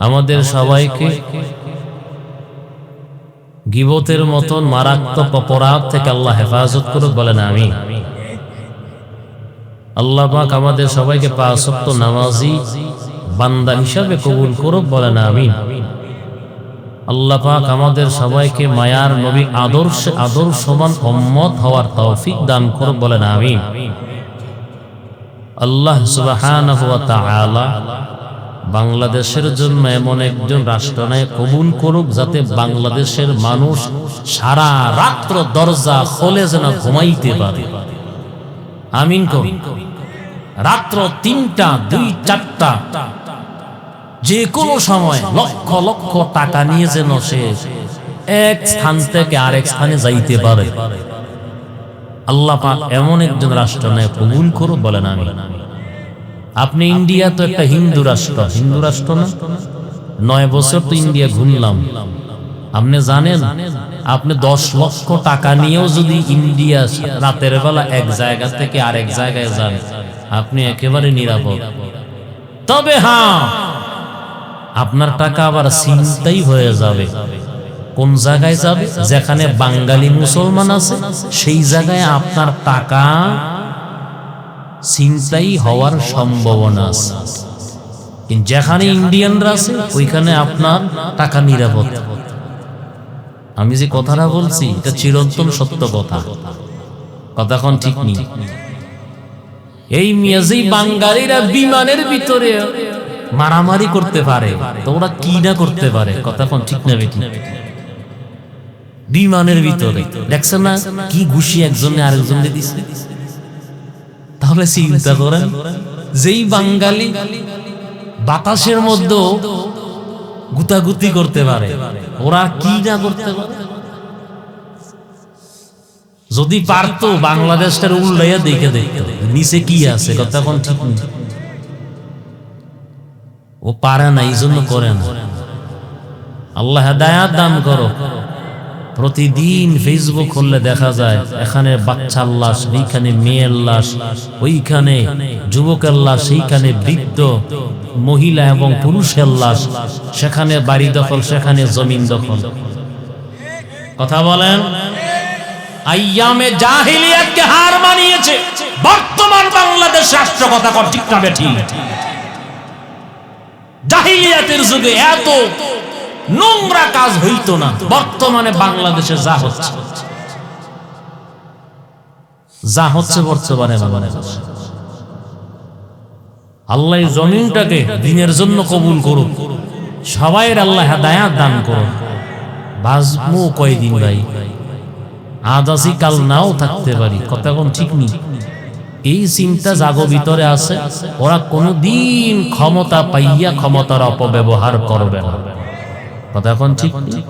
আমাদের সবাইকে গীবতের মতন মারাত্মক অপরাধ থেকে আল্লাহ হেফাজত করুক, বলেন আমিন। আল্লাহ পাক আমাদের সবাইকে 5 ওয়াক্ত নামাজি বান্দা হিসাবে কবুল করুক, বলেন আমিন। আল্লাহ পাক আমাদের সবাইকে মায়ার নবী আদর্শবান উম্মত হওয়ার তৌফিক দান করুক, বলেন আমিন। আল্লাহ সুবহানাহু ওয়া তাআলা বাংলাদেশের জন্য এমন একজন রাষ্ট্রনায়ক কবুল করুক, যাতে বাংলাদেশের মানুষ সারা রাত্র দরজা খুলে যেন ঘুমাইতে পারে। আমিন করুন। রাত্র 3টা 2-4টা যে কোনো সময় লক্ষ লক্ষ টাকা নিয়ে যেন সে এক স্থান থেকে আরেক স্থানে যাইতে পারে। আল্লাহ পাক এমন একজন রাষ্ট্রনায়ক কবুল করুক, বলেন আমিন। আপনি ইন্ডিয়া তো একটা হিন্দু রাষ্ট্র না? 9 বছর তো ইন্ডিয়া ঘুরলাম। আপনি জানেন, আপনি 10 লক্ষ টাকা নিয়েও যদি ইন্ডিয়া রাতের বেলা এক জায়গা থেকে আরেক জায়গায় যান, আপনি একেবারে নিরাপদ। তবে হ্যাঁ, আপনার টাকা আবার ছিনতাই হয়ে যাবে। কোন জায়গায় যাবে? যেখানে বাঙালি মুসলমান আছে সেই জায়গায় আপনার টাকা ছিনতাই হওয়ার সম্ভাবনা আছে। কিন্তু যেখানে ইন্ডিয়ানরা আছে ওইখানে আপনার টাকা নিরাপদ। আমি যে কথাটা বলছি এটা চিরন্তন সত্য কথা কোন ঠিক নেই। এই মিয়াজি বাঙালিরা বিমানের ভিতরে মারামারি করতে পারে, তো ওরা কি না করতে পারে, কথা কোন ঠিক না বেটি? বিমানের ভিতরে দেখছেন না কি ঘুষি একজনে আরেকজনকে দিচ্ছে? তাহলে চিন্তা করেন, যেই বাঙালি বাতাসের মধ্যে গুতাগুতি করতে পারে, ওরা কি না করতে পারে? যদি পারতো বাংলাদেশটার উল্লাইয়া দেখে দেখতো নিচে কি আছে, কথা কোন ঠিক নেই। ও পারে না, এই জন্য করে না। আল্লাহ হেদায়েত দান করো। প্রতিদিন ফেসবুক খুললে দেখা যায় এখানে বাচ্চার লাশ, এইখানে মেয়ের লাশ, ওইখানে যুবকের লাশ, এইখানে বৃদ্ধ মহিলা এবং পুরুষের লাশ, সেখানে বাড়ি দখল, সেখানে জমিন দখল। কথা বলেন। আইয়ামে জাহিলিয়াতকে হার মানিয়েছে বর্তমান বাংলাদেশ রাষ্ট্র, কথা কর ঠিক না বেঠিক? জাহিলিয়াতের যুগে এত নোংরা কাজ হইতো না, বর্তমানে বাংলাদেশে যা হচ্ছে বর্তমানে বাংলাদেশ। আল্লাহ জমিনটাকে দিনের জন্য কবুল করুক, সবাই আল্লাহ হেদায়েত দান করুন। বাঁচবো কয়দিন ভাই, আজ আছি কাল নাও থাকতে পারি, কথা কোন ঠিক নেই। এই চিন্তা জাগো ভিতরে আছে, ওরা কোনদিন ক্ষমতা পাইয়া ক্ষমতার অপব্যবহার করবে না, কথা কোন ঠিক নেই।